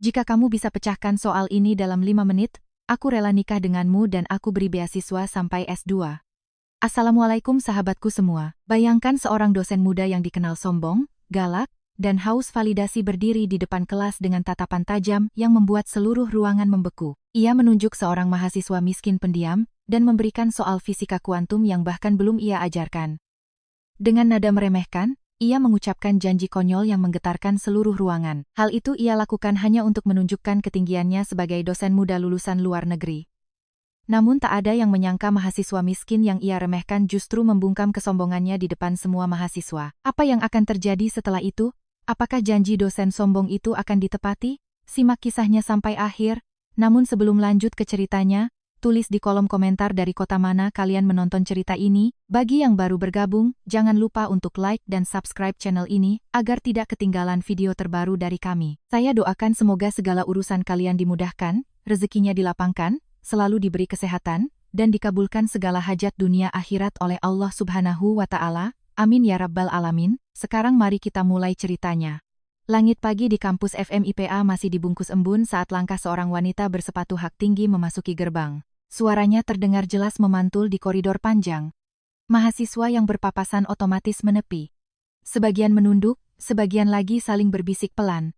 Jika kamu bisa pecahkan soal ini dalam 5 menit, aku rela nikah denganmu dan aku beri beasiswa sampai S2. Assalamualaikum sahabatku semua. Bayangkan seorang dosen muda yang dikenal sombong, galak, dan haus validasi berdiri di depan kelas dengan tatapan tajam yang membuat seluruh ruangan membeku. Ia menunjuk seorang mahasiswa miskin pendiam dan memberikan soal fisika kuantum yang bahkan belum ia ajarkan. Dengan nada meremehkan, ia mengucapkan janji konyol yang menggetarkan seluruh ruangan. Hal itu ia lakukan hanya untuk menunjukkan ketinggiannya sebagai dosen muda lulusan luar negeri. Namun tak ada yang menyangka mahasiswa miskin yang ia remehkan justru membungkam kesombongannya di depan semua mahasiswa. Apa yang akan terjadi setelah itu? Apakah janji dosen sombong itu akan ditepati? Simak kisahnya sampai akhir. Namun sebelum lanjut ke ceritanya, tulis di kolom komentar dari kota mana kalian menonton cerita ini. Bagi yang baru bergabung, jangan lupa untuk like dan subscribe channel ini, agar tidak ketinggalan video terbaru dari kami. Saya doakan semoga segala urusan kalian dimudahkan, rezekinya dilapangkan, selalu diberi kesehatan, dan dikabulkan segala hajat dunia akhirat oleh Allah Subhanahu wa Ta'ala. Amin ya Rabbal Alamin. Sekarang mari kita mulai ceritanya. Langit pagi di kampus FMIPA masih dibungkus embun saat langkah seorang wanita bersepatu hak tinggi memasuki gerbang. Suaranya terdengar jelas memantul di koridor panjang. Mahasiswa yang berpapasan otomatis menepi. Sebagian menunduk, sebagian lagi saling berbisik pelan.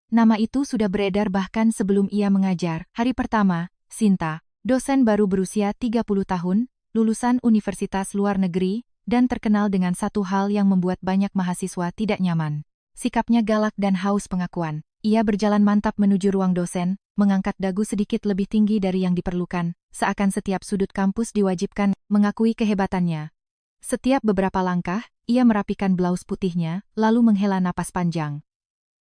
Nama itu sudah beredar bahkan sebelum ia mengajar. Hari pertama, Sinta, dosen baru berusia 30 tahun, lulusan universitas luar negeri, dan terkenal dengan satu hal yang membuat banyak mahasiswa tidak nyaman. Sikapnya galak dan haus pengakuan. Ia berjalan mantap menuju ruang dosen, mengangkat dagu sedikit lebih tinggi dari yang diperlukan, seakan setiap sudut kampus diwajibkan mengakui kehebatannya. Setiap beberapa langkah, ia merapikan blaus putihnya, lalu menghela napas panjang.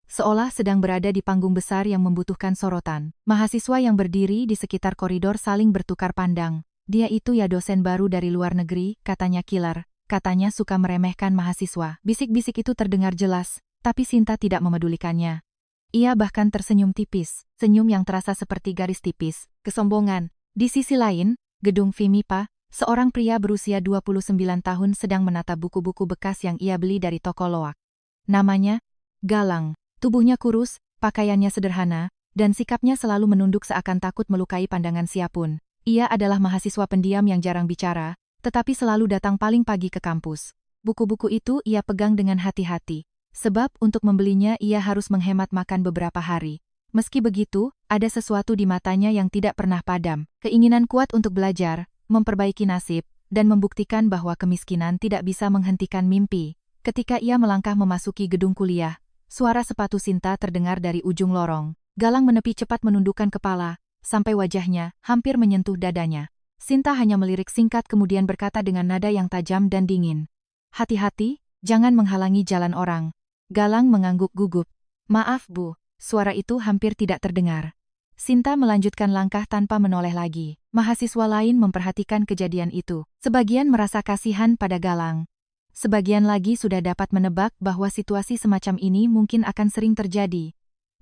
Seolah sedang berada di panggung besar yang membutuhkan sorotan. Mahasiswa yang berdiri di sekitar koridor saling bertukar pandang. Dia itu ya dosen baru dari luar negeri, katanya killer. Katanya suka meremehkan mahasiswa. Bisik-bisik itu terdengar jelas, tapi Sinta tidak memedulikannya. Ia bahkan tersenyum tipis, senyum yang terasa seperti garis tipis, kesombongan. Di sisi lain, gedung FMIPA, seorang pria berusia 29 tahun sedang menata buku-buku bekas yang ia beli dari toko loak. Namanya Galang. Tubuhnya kurus, pakaiannya sederhana, dan sikapnya selalu menunduk seakan takut melukai pandangan siapapun. Ia adalah mahasiswa pendiam yang jarang bicara, tetapi selalu datang paling pagi ke kampus. Buku-buku itu ia pegang dengan hati-hati, sebab untuk membelinya ia harus menghemat makan beberapa hari. Meski begitu, ada sesuatu di matanya yang tidak pernah padam. Keinginan kuat untuk belajar, memperbaiki nasib, dan membuktikan bahwa kemiskinan tidak bisa menghentikan mimpi. Ketika ia melangkah memasuki gedung kuliah, suara sepatu Sinta terdengar dari ujung lorong. Galang menepi cepat menundukkan kepala, sampai wajahnya hampir menyentuh dadanya. Sinta hanya melirik singkat kemudian berkata dengan nada yang tajam dan dingin. Hati-hati, jangan menghalangi jalan orang. Galang mengangguk gugup. Maaf Bu, suara itu hampir tidak terdengar. Sinta melanjutkan langkah tanpa menoleh lagi. Mahasiswa lain memperhatikan kejadian itu. Sebagian merasa kasihan pada Galang. Sebagian lagi sudah dapat menebak bahwa situasi semacam ini mungkin akan sering terjadi.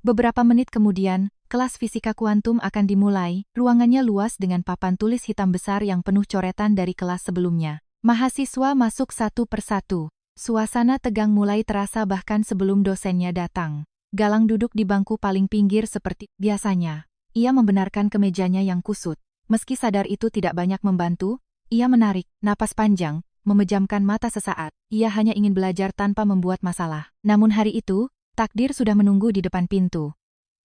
Beberapa menit kemudian, kelas fisika kuantum akan dimulai. Ruangannya luas dengan papan tulis hitam besar yang penuh coretan dari kelas sebelumnya. Mahasiswa masuk satu persatu. Suasana tegang mulai terasa bahkan sebelum dosennya datang. Galang duduk di bangku paling pinggir seperti biasanya. Ia membenarkan kemejanya yang kusut. Meski sadar itu tidak banyak membantu, ia menarik napas panjang, memejamkan mata sesaat. Ia hanya ingin belajar tanpa membuat masalah. Namun hari itu, takdir sudah menunggu di depan pintu.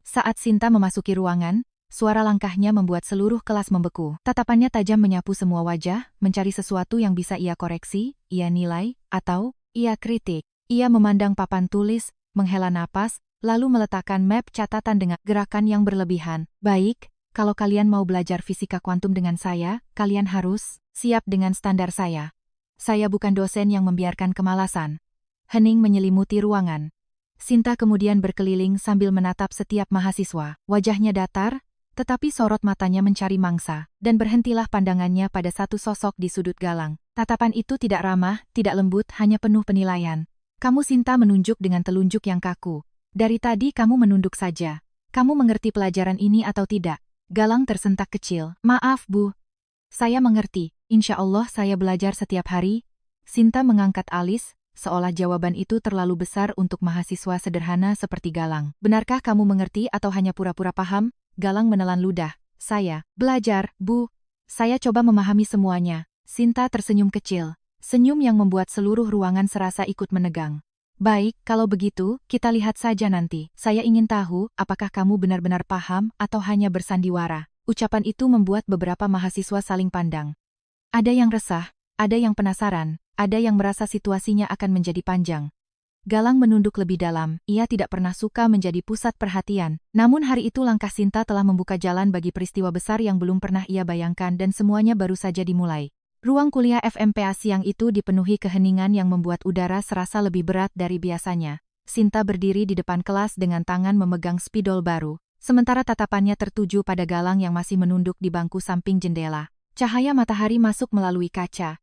Saat Sinta memasuki ruangan, suara langkahnya membuat seluruh kelas membeku. Tatapannya tajam menyapu semua wajah, mencari sesuatu yang bisa ia koreksi, ia nilai, atau ia kritik. Ia memandang papan tulis, menghela napas, lalu meletakkan map catatan dengan gerakan yang berlebihan. Baik, kalau kalian mau belajar fisika kuantum dengan saya, kalian harus siap dengan standar saya. Saya bukan dosen yang membiarkan kemalasan. Hening menyelimuti ruangan. Sinta kemudian berkeliling sambil menatap setiap mahasiswa. Wajahnya datar, tetapi sorot matanya mencari mangsa, dan berhentilah pandangannya pada satu sosok di sudut Galang. Tatapan itu tidak ramah, tidak lembut, hanya penuh penilaian. Kamu Sinta menunjuk dengan telunjuk yang kaku. Dari tadi kamu menunduk saja. Kamu mengerti pelajaran ini atau tidak? Galang tersentak kecil. Maaf Bu. Saya mengerti, insya Allah saya belajar setiap hari. Sinta mengangkat alis, seolah jawaban itu terlalu besar untuk mahasiswa sederhana seperti Galang. Benarkah kamu mengerti atau hanya pura-pura paham? Galang menelan ludah. Saya belajar, Bu. Saya coba memahami semuanya. Sinta tersenyum kecil. Senyum yang membuat seluruh ruangan serasa ikut menegang. Baik, kalau begitu, kita lihat saja nanti. Saya ingin tahu, apakah kamu benar-benar paham atau hanya bersandiwara. Ucapan itu membuat beberapa mahasiswa saling pandang. Ada yang resah, ada yang penasaran, ada yang merasa situasinya akan menjadi panjang. Galang menunduk lebih dalam, ia tidak pernah suka menjadi pusat perhatian. Namun hari itu langkah Sinta telah membuka jalan bagi peristiwa besar yang belum pernah ia bayangkan dan semuanya baru saja dimulai. Ruang kuliah FMPA siang itu dipenuhi keheningan yang membuat udara serasa lebih berat dari biasanya. Sinta berdiri di depan kelas dengan tangan memegang spidol baru, sementara tatapannya tertuju pada Galang yang masih menunduk di bangku samping jendela. Cahaya matahari masuk melalui kaca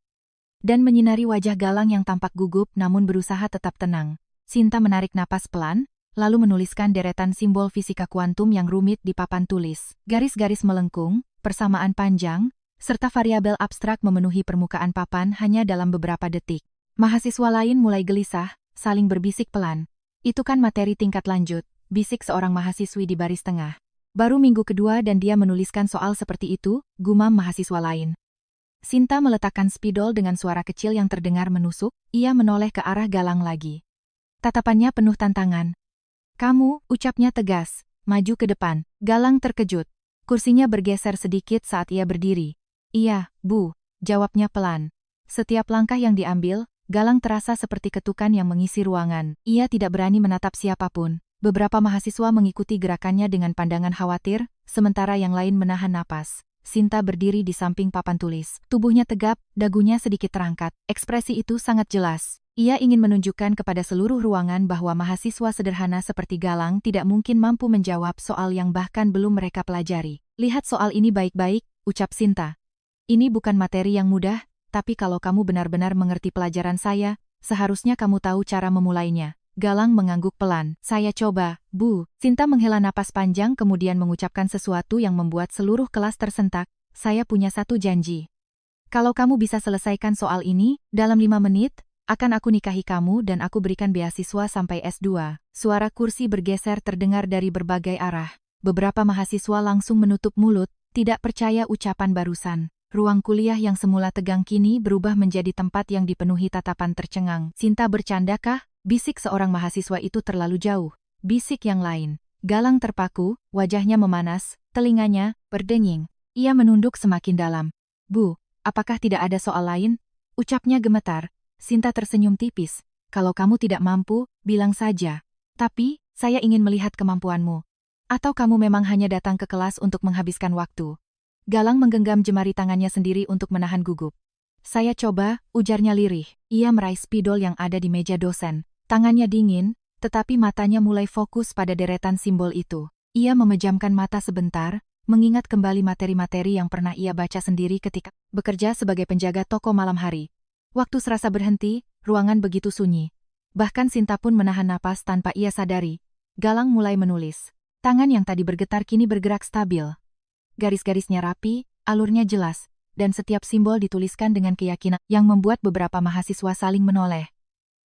dan menyinari wajah Galang yang tampak gugup namun berusaha tetap tenang. Sinta menarik napas pelan, lalu menuliskan deretan simbol fisika kuantum yang rumit di papan tulis. Garis-garis melengkung, persamaan panjang, serta variabel abstrak memenuhi permukaan papan hanya dalam beberapa detik. Mahasiswa lain mulai gelisah, saling berbisik pelan. Itu kan materi tingkat lanjut, bisik seorang mahasiswi di baris tengah. Baru minggu kedua dan dia menuliskan soal seperti itu, gumam mahasiswa lain. Sinta meletakkan spidol dengan suara kecil yang terdengar menusuk, ia menoleh ke arah Galang lagi. Tatapannya penuh tantangan. Kamu, ucapnya tegas, maju ke depan. Galang terkejut. Kursinya bergeser sedikit saat ia berdiri. Iya, Bu, jawabnya pelan. Setiap langkah yang diambil, Galang terasa seperti ketukan yang mengisi ruangan. Ia tidak berani menatap siapapun. Beberapa mahasiswa mengikuti gerakannya dengan pandangan khawatir, sementara yang lain menahan napas. Sinta berdiri di samping papan tulis. Tubuhnya tegap, dagunya sedikit terangkat. Ekspresi itu sangat jelas. Ia ingin menunjukkan kepada seluruh ruangan bahwa mahasiswa sederhana seperti Galang tidak mungkin mampu menjawab soal yang bahkan belum mereka pelajari. Lihat soal ini baik-baik, ucap Sinta. Ini bukan materi yang mudah, tapi kalau kamu benar-benar mengerti pelajaran saya, seharusnya kamu tahu cara memulainya. Galang mengangguk pelan. Saya coba, Bu. Sinta menghela napas panjang kemudian mengucapkan sesuatu yang membuat seluruh kelas tersentak. Saya punya satu janji. Kalau kamu bisa selesaikan soal ini, dalam 5 menit, akan aku nikahi kamu dan aku berikan beasiswa sampai S2. Suara kursi bergeser terdengar dari berbagai arah. Beberapa mahasiswa langsung menutup mulut, tidak percaya ucapan barusan. Ruang kuliah yang semula tegang kini berubah menjadi tempat yang dipenuhi tatapan tercengang. Sinta bercandakah? Bisik seorang mahasiswa itu terlalu jauh. Bisik yang lain. Galang terpaku, wajahnya memanas, telinganya berdenging. Ia menunduk semakin dalam. Bu, apakah tidak ada soal lain? Ucapnya gemetar. Sinta tersenyum tipis. Kalau kamu tidak mampu, bilang saja. Tapi, saya ingin melihat kemampuanmu. Atau kamu memang hanya datang ke kelas untuk menghabiskan waktu? Galang menggenggam jemari tangannya sendiri untuk menahan gugup. Saya coba, ujarnya lirih. Ia meraih spidol yang ada di meja dosen. Tangannya dingin, tetapi matanya mulai fokus pada deretan simbol itu. Ia memejamkan mata sebentar, mengingat kembali materi-materi yang pernah ia baca sendiri ketika bekerja sebagai penjaga toko malam hari. Waktu serasa berhenti, ruangan begitu sunyi. Bahkan Sinta pun menahan napas tanpa ia sadari. Galang mulai menulis. Tangan yang tadi bergetar kini bergerak stabil. Garis-garisnya rapi, alurnya jelas, dan setiap simbol dituliskan dengan keyakinan yang membuat beberapa mahasiswa saling menoleh.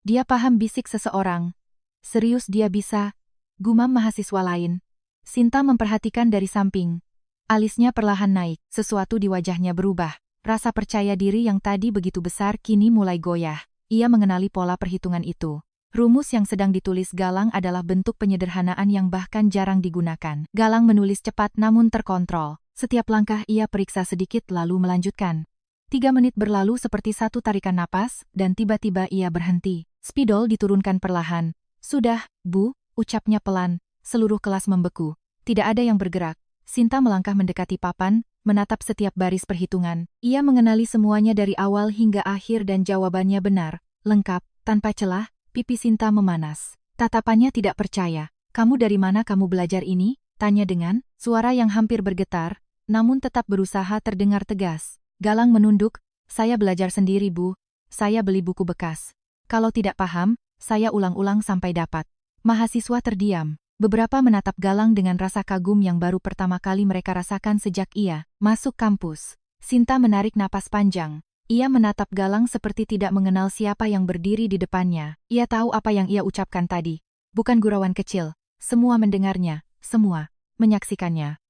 Dia paham, bisik seseorang. Serius dia bisa? Gumam mahasiswa lain. Sinta memperhatikan dari samping. Alisnya perlahan naik, sesuatu di wajahnya berubah. Rasa percaya diri yang tadi begitu besar kini mulai goyah. Ia mengenali pola perhitungan itu. Rumus yang sedang ditulis Galang adalah bentuk penyederhanaan yang bahkan jarang digunakan. Galang menulis cepat namun terkontrol. Setiap langkah ia periksa sedikit lalu melanjutkan. 3 menit berlalu seperti satu tarikan napas, dan tiba-tiba ia berhenti. Spidol diturunkan perlahan. Sudah, Bu, ucapnya pelan. Seluruh kelas membeku. Tidak ada yang bergerak. Sinta melangkah mendekati papan, menatap setiap baris perhitungan. Ia mengenali semuanya dari awal hingga akhir dan jawabannya benar, lengkap, tanpa celah. Pipi Sinta memanas. Tatapannya tidak percaya. Kamu dari mana kamu belajar ini? Tanya dengan suara yang hampir bergetar, namun tetap berusaha terdengar tegas. Galang menunduk. Saya belajar sendiri, Bu. Saya beli buku bekas. Kalau tidak paham, saya ulang-ulang sampai dapat. Mahasiswa terdiam. Beberapa menatap Galang dengan rasa kagum yang baru pertama kali mereka rasakan sejak ia masuk kampus. Sinta menarik napas panjang. Ia menatap Galang seperti tidak mengenal siapa yang berdiri di depannya. Ia tahu apa yang ia ucapkan tadi. Bukan gurauan kecil. Semua mendengarnya, semua menyaksikannya.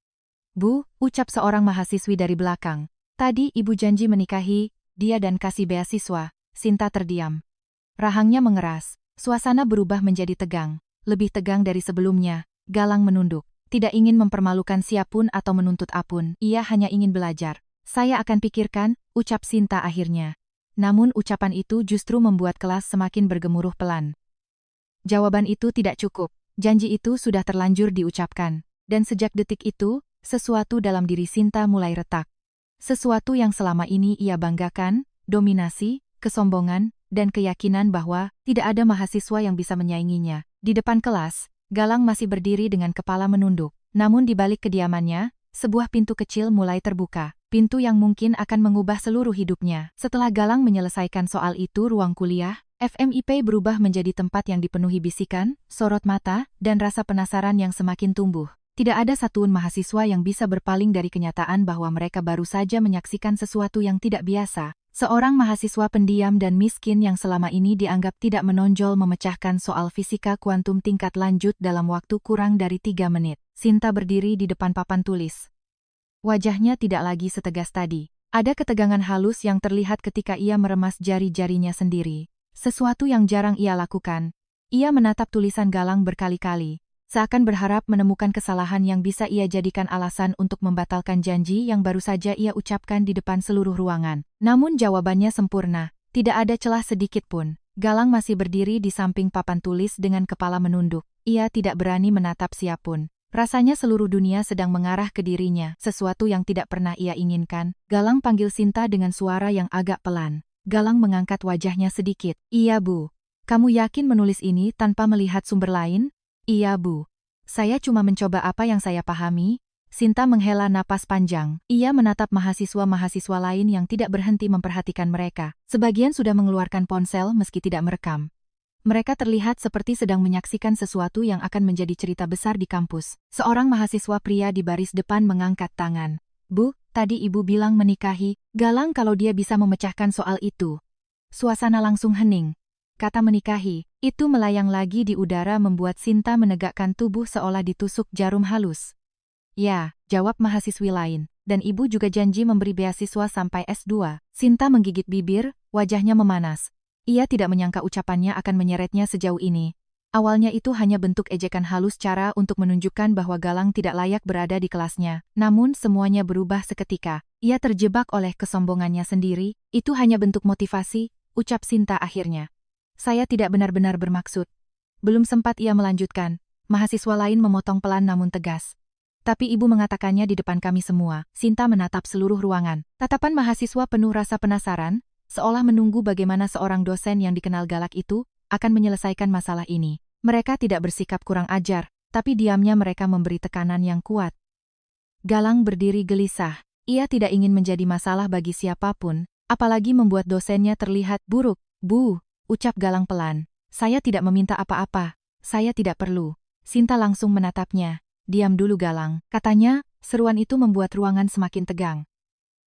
Bu, ucap seorang mahasiswi dari belakang. Tadi ibu janji menikahi dia dan kasih beasiswa. Sinta terdiam. Rahangnya mengeras. Suasana berubah menjadi tegang. Lebih tegang dari sebelumnya. Galang menunduk. Tidak ingin mempermalukan siapapun atau menuntut apapun. Ia hanya ingin belajar. Saya akan pikirkan, ucap Sinta akhirnya. Namun ucapan itu justru membuat kelas semakin bergemuruh pelan. Jawaban itu tidak cukup. Janji itu sudah terlanjur diucapkan. Dan sejak detik itu, sesuatu dalam diri Sinta mulai retak. Sesuatu yang selama ini ia banggakan, dominasi, kesombongan, dan keyakinan bahwa tidak ada mahasiswa yang bisa menyainginya. Di depan kelas, Galang masih berdiri dengan kepala menunduk. Namun di balik kediamannya, sebuah pintu kecil mulai terbuka. Pintu yang mungkin akan mengubah seluruh hidupnya. Setelah Galang menyelesaikan soal itu, ruang kuliah, FMIP berubah menjadi tempat yang dipenuhi bisikan, sorot mata, dan rasa penasaran yang semakin tumbuh. Tidak ada satupun mahasiswa yang bisa berpaling dari kenyataan bahwa mereka baru saja menyaksikan sesuatu yang tidak biasa. Seorang mahasiswa pendiam dan miskin yang selama ini dianggap tidak menonjol memecahkan soal fisika kuantum tingkat lanjut dalam waktu kurang dari 3 menit. Sinta berdiri di depan papan tulis. Wajahnya tidak lagi setegas tadi. Ada ketegangan halus yang terlihat ketika ia meremas jari-jarinya sendiri. Sesuatu yang jarang ia lakukan. Ia menatap tulisan Galang berkali-kali. Seakan berharap menemukan kesalahan yang bisa ia jadikan alasan untuk membatalkan janji yang baru saja ia ucapkan di depan seluruh ruangan. Namun jawabannya sempurna. Tidak ada celah sedikit pun. Galang masih berdiri di samping papan tulis dengan kepala menunduk. Ia tidak berani menatap siapapun. Rasanya seluruh dunia sedang mengarah ke dirinya, sesuatu yang tidak pernah ia inginkan. Galang panggil Sinta dengan suara yang agak pelan. Galang mengangkat wajahnya sedikit. Iya Bu. Kamu yakin menulis ini tanpa melihat sumber lain? Iya Bu. Saya cuma mencoba apa yang saya pahami. Sinta menghela napas panjang. Ia menatap mahasiswa-mahasiswa lain yang tidak berhenti memperhatikan mereka. Sebagian sudah mengeluarkan ponsel meski tidak merekam. Mereka terlihat seperti sedang menyaksikan sesuatu yang akan menjadi cerita besar di kampus. Seorang mahasiswa pria di baris depan mengangkat tangan. Bu, tadi ibu bilang menikahi Galang kalau dia bisa memecahkan soal itu. Suasana langsung hening. Kata menikahi, itu melayang lagi di udara membuat Sinta menegakkan tubuh seolah ditusuk jarum halus. Ya, jawab mahasiswi lain. Dan ibu juga janji memberi beasiswa sampai S2. Sinta menggigit bibir, wajahnya memanas. Ia tidak menyangka ucapannya akan menyeretnya sejauh ini. Awalnya itu hanya bentuk ejekan halus cara untuk menunjukkan bahwa Galang tidak layak berada di kelasnya. Namun semuanya berubah seketika. Ia terjebak oleh kesombongannya sendiri. Itu hanya bentuk motivasi, ucap Sinta akhirnya. Saya tidak benar-benar bermaksud. Belum sempat ia melanjutkan. Mahasiswa lain memotong pelan namun tegas. Tapi ibu mengatakannya di depan kami semua. Sinta menatap seluruh ruangan. Tatapan mahasiswa penuh rasa penasaran, seolah menunggu bagaimana seorang dosen yang dikenal galak itu akan menyelesaikan masalah ini. Mereka tidak bersikap kurang ajar, tapi diamnya mereka memberi tekanan yang kuat. Galang berdiri gelisah. Ia tidak ingin menjadi masalah bagi siapapun, apalagi membuat dosennya terlihat buruk. Bu, ucap Galang pelan. Saya tidak meminta apa-apa. Saya tidak perlu. Sinta langsung menatapnya. Diam dulu Galang, katanya. Seruan itu membuat ruangan semakin tegang.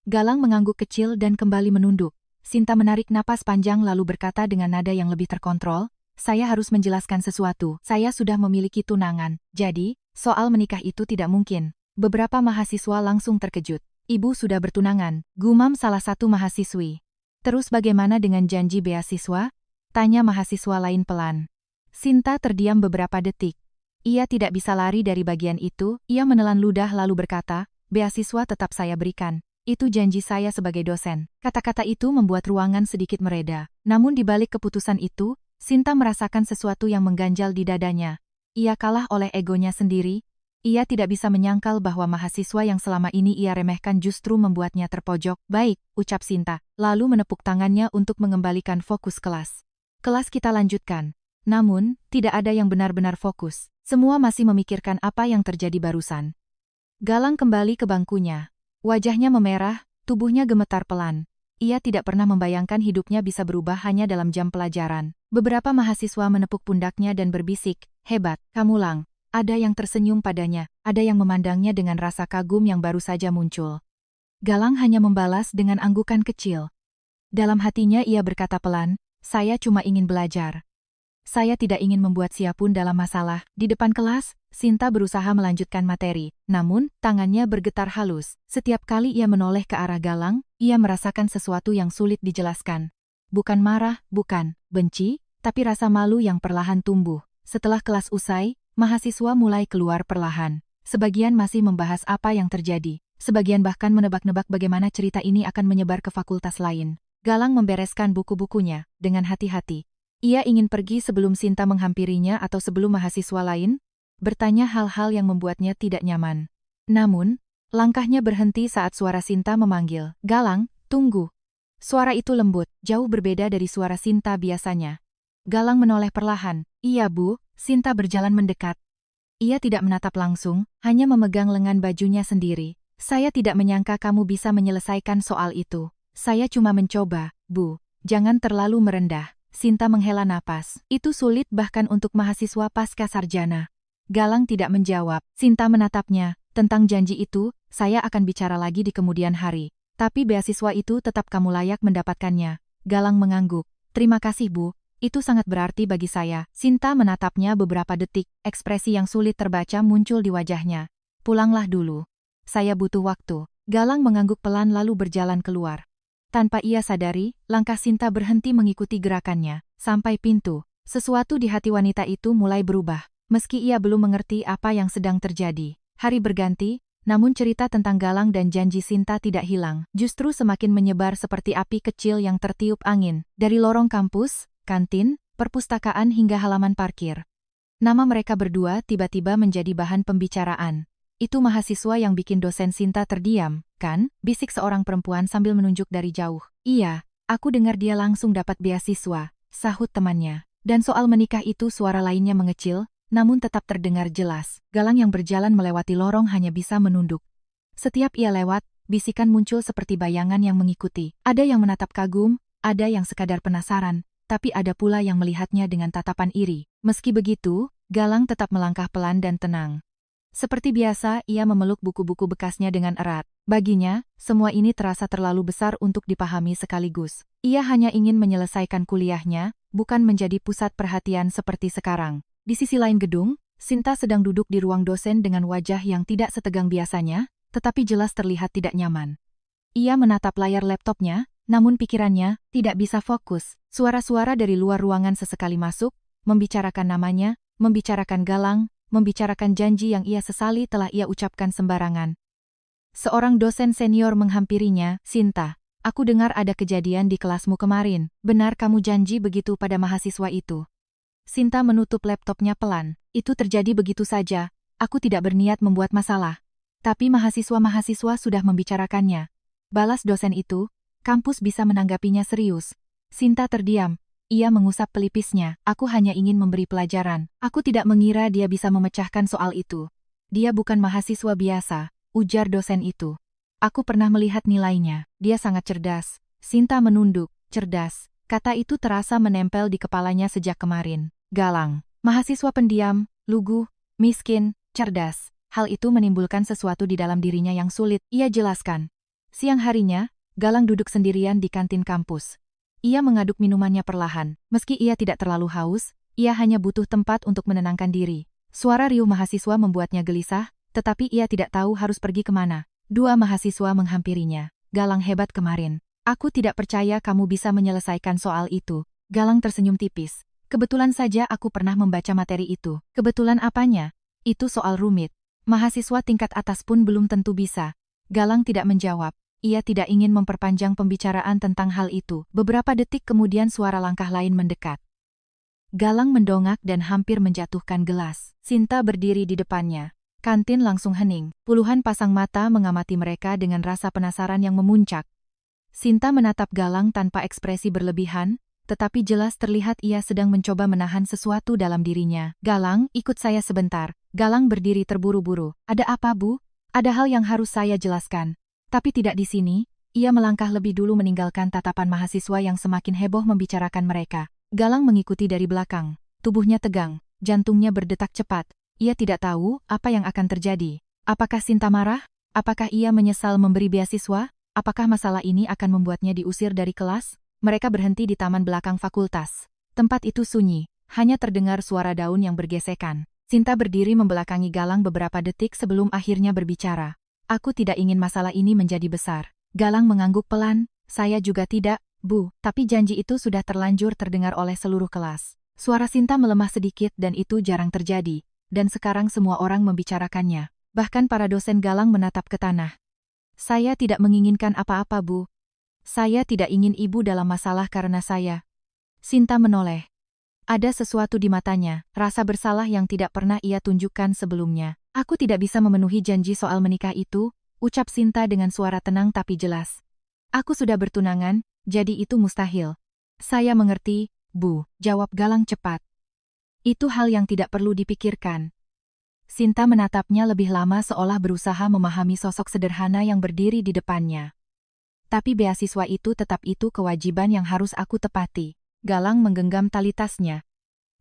Galang mengangguk kecil dan kembali menunduk. Sinta menarik napas panjang lalu berkata dengan nada yang lebih terkontrol, saya harus menjelaskan sesuatu. Saya sudah memiliki tunangan, jadi, soal menikah itu tidak mungkin. Beberapa mahasiswa langsung terkejut. Ibu sudah bertunangan, gumam salah satu mahasiswi. Terus bagaimana dengan janji beasiswa? Tanya mahasiswa lain pelan. Sinta terdiam beberapa detik. Ia tidak bisa lari dari bagian itu, ia menelan ludah lalu berkata, beasiswa tetap saya berikan. Itu janji saya sebagai dosen. Kata-kata itu membuat ruangan sedikit mereda. Namun di balik keputusan itu, Sinta merasakan sesuatu yang mengganjal di dadanya. Ia kalah oleh egonya sendiri. Ia tidak bisa menyangkal bahwa mahasiswa yang selama ini ia remehkan justru membuatnya terpojok. Baik, ucap Sinta, lalu menepuk tangannya untuk mengembalikan fokus kelas. Kelas kita lanjutkan. Namun, tidak ada yang benar-benar fokus. Semua masih memikirkan apa yang terjadi barusan. Galang kembali ke bangkunya. Wajahnya memerah, tubuhnya gemetar pelan. Ia tidak pernah membayangkan hidupnya bisa berubah hanya dalam jam pelajaran. Beberapa mahasiswa menepuk pundaknya dan berbisik, hebat, kamu Lang. Ada yang tersenyum padanya, ada yang memandangnya dengan rasa kagum yang baru saja muncul. Galang hanya membalas dengan anggukan kecil. Dalam hatinya ia berkata pelan, saya cuma ingin belajar. Saya tidak ingin membuat siapapun dalam masalah. Di depan kelas, Sinta berusaha melanjutkan materi, namun tangannya bergetar halus. Setiap kali ia menoleh ke arah Galang, ia merasakan sesuatu yang sulit dijelaskan. Bukan marah, bukan benci, tapi rasa malu yang perlahan tumbuh. Setelah kelas usai, mahasiswa mulai keluar perlahan. Sebagian masih membahas apa yang terjadi. Sebagian bahkan menebak-nebak bagaimana cerita ini akan menyebar ke fakultas lain. Galang membereskan buku-bukunya dengan hati-hati. Ia ingin pergi sebelum Sinta menghampirinya atau sebelum mahasiswa lain bertanya hal-hal yang membuatnya tidak nyaman. Namun, langkahnya berhenti saat suara Sinta memanggil, "Galang, tunggu." Suara itu lembut, jauh berbeda dari suara Sinta biasanya. Galang menoleh perlahan. "Iya, Bu." Sinta berjalan mendekat. Ia tidak menatap langsung, hanya memegang lengan bajunya sendiri. "Saya tidak menyangka kamu bisa menyelesaikan soal itu. Saya cuma mencoba, Bu. Jangan terlalu merendah." Sinta menghela napas. "Itu sulit bahkan untuk mahasiswa pasca sarjana." Galang tidak menjawab. Sinta menatapnya. "Tentang janji itu, saya akan bicara lagi di kemudian hari. Tapi beasiswa itu tetap kamu layak mendapatkannya." Galang mengangguk. "Terima kasih, Bu. Itu sangat berarti bagi saya." Sinta menatapnya beberapa detik, ekspresi yang sulit terbaca muncul di wajahnya. "Pulanglah dulu. Saya butuh waktu." Galang mengangguk pelan lalu berjalan keluar. Tanpa ia sadari, langkah Sinta berhenti mengikuti gerakannya. Sampai pintu, sesuatu di hati wanita itu mulai berubah. Meski ia belum mengerti apa yang sedang terjadi. Hari berganti, namun cerita tentang Galang dan janji Sinta tidak hilang. Justru semakin menyebar seperti api kecil yang tertiup angin. Dari lorong kampus, kantin, perpustakaan hingga halaman parkir. Nama mereka berdua tiba-tiba menjadi bahan pembicaraan. "Itu mahasiswa yang bikin dosen Sinta terdiam, kan?" bisik seorang perempuan sambil menunjuk dari jauh. "Iya, aku dengar dia langsung dapat beasiswa," sahut temannya. Dan soal menikah itu suara lainnya mengecil, namun tetap terdengar jelas. Galang yang berjalan melewati lorong hanya bisa menunduk. Setiap ia lewat, bisikan muncul seperti bayangan yang mengikuti. Ada yang menatap kagum, ada yang sekadar penasaran, tapi ada pula yang melihatnya dengan tatapan iri. Meski begitu, Galang tetap melangkah pelan dan tenang. Seperti biasa, ia memeluk buku-buku bekasnya dengan erat. Baginya, semua ini terasa terlalu besar untuk dipahami sekaligus. Ia hanya ingin menyelesaikan kuliahnya, bukan menjadi pusat perhatian seperti sekarang. Di sisi lain gedung, Sinta sedang duduk di ruang dosen dengan wajah yang tidak setegang biasanya, tetapi jelas terlihat tidak nyaman. Ia menatap layar laptopnya, namun pikirannya tidak bisa fokus. Suara-suara dari luar ruangan sesekali masuk, membicarakan namanya, membicarakan Galang, membicarakan janji yang ia sesali telah ia ucapkan sembarangan. Seorang dosen senior menghampirinya, "Sinta, aku dengar ada kejadian di kelasmu kemarin. Benar kamu janji begitu pada mahasiswa itu?" Sinta menutup laptopnya pelan. "Itu terjadi begitu saja, aku tidak berniat membuat masalah. Tapi mahasiswa-mahasiswa sudah membicarakannya." Balas dosen itu, "Kampus bisa menanggapinya serius." Sinta terdiam. Ia mengusap pelipisnya. "Aku hanya ingin memberi pelajaran. Aku tidak mengira dia bisa memecahkan soal itu." "Dia bukan mahasiswa biasa," ujar dosen itu. "Aku pernah melihat nilainya. Dia sangat cerdas." Sinta menunduk. "Cerdas." Kata itu terasa menempel di kepalanya sejak kemarin. Galang, mahasiswa pendiam, lugu, miskin, cerdas. Hal itu menimbulkan sesuatu di dalam dirinya yang sulit, ia jelaskan. Siang harinya, Galang duduk sendirian di kantin kampus. Ia mengaduk minumannya perlahan. Meski ia tidak terlalu haus, ia hanya butuh tempat untuk menenangkan diri. Suara riuh mahasiswa membuatnya gelisah, tetapi ia tidak tahu harus pergi kemana. Dua mahasiswa menghampirinya. "Galang hebat kemarin. Aku tidak percaya kamu bisa menyelesaikan soal itu." Galang tersenyum tipis. "Kebetulan saja aku pernah membaca materi itu." "Kebetulan apanya?" "Itu soal rumit. Mahasiswa tingkat atas pun belum tentu bisa." Galang tidak menjawab. Ia tidak ingin memperpanjang pembicaraan tentang hal itu. Beberapa detik kemudian suara langkah lain mendekat. Galang mendongak dan hampir menjatuhkan gelas. Sinta berdiri di depannya. Kantin langsung hening. Puluhan pasang mata mengamati mereka dengan rasa penasaran yang memuncak. Sinta menatap Galang tanpa ekspresi berlebihan, tetapi jelas terlihat ia sedang mencoba menahan sesuatu dalam dirinya. "Galang, ikut saya sebentar." Galang berdiri terburu-buru. "Ada apa, Bu?" "Ada hal yang harus saya jelaskan. Tapi tidak di sini." Ia melangkah lebih dulu meninggalkan tatapan mahasiswa yang semakin heboh membicarakan mereka. Galang mengikuti dari belakang. Tubuhnya tegang, jantungnya berdetak cepat. Ia tidak tahu apa yang akan terjadi. Apakah Sinta marah? Apakah ia menyesal memberi beasiswa? Apakah masalah ini akan membuatnya diusir dari kelas? Mereka berhenti di taman belakang fakultas. Tempat itu sunyi, hanya terdengar suara daun yang bergesekan. Sinta berdiri membelakangi Galang beberapa detik sebelum akhirnya berbicara. Aku tidak ingin masalah ini menjadi besar. Galang mengangguk pelan, saya juga tidak, Bu, tapi janji itu sudah terlanjur terdengar oleh seluruh kelas. Suara Sinta melemah sedikit dan itu jarang terjadi, dan sekarang semua orang membicarakannya. Bahkan para dosen Galang menatap ke tanah. Saya tidak menginginkan apa-apa, Bu. Saya tidak ingin ibu dalam masalah karena saya. Sinta menoleh. Ada sesuatu di matanya, rasa bersalah yang tidak pernah ia tunjukkan sebelumnya. Aku tidak bisa memenuhi janji soal menikah itu, ucap Sinta dengan suara tenang tapi jelas. Aku sudah bertunangan, jadi itu mustahil. Saya mengerti, Bu, jawab Galang cepat. Itu hal yang tidak perlu dipikirkan. Sinta menatapnya lebih lama seolah berusaha memahami sosok sederhana yang berdiri di depannya. Tapi beasiswa itu tetap itu kewajiban yang harus aku tepati. Galang menggenggam tali tasnya.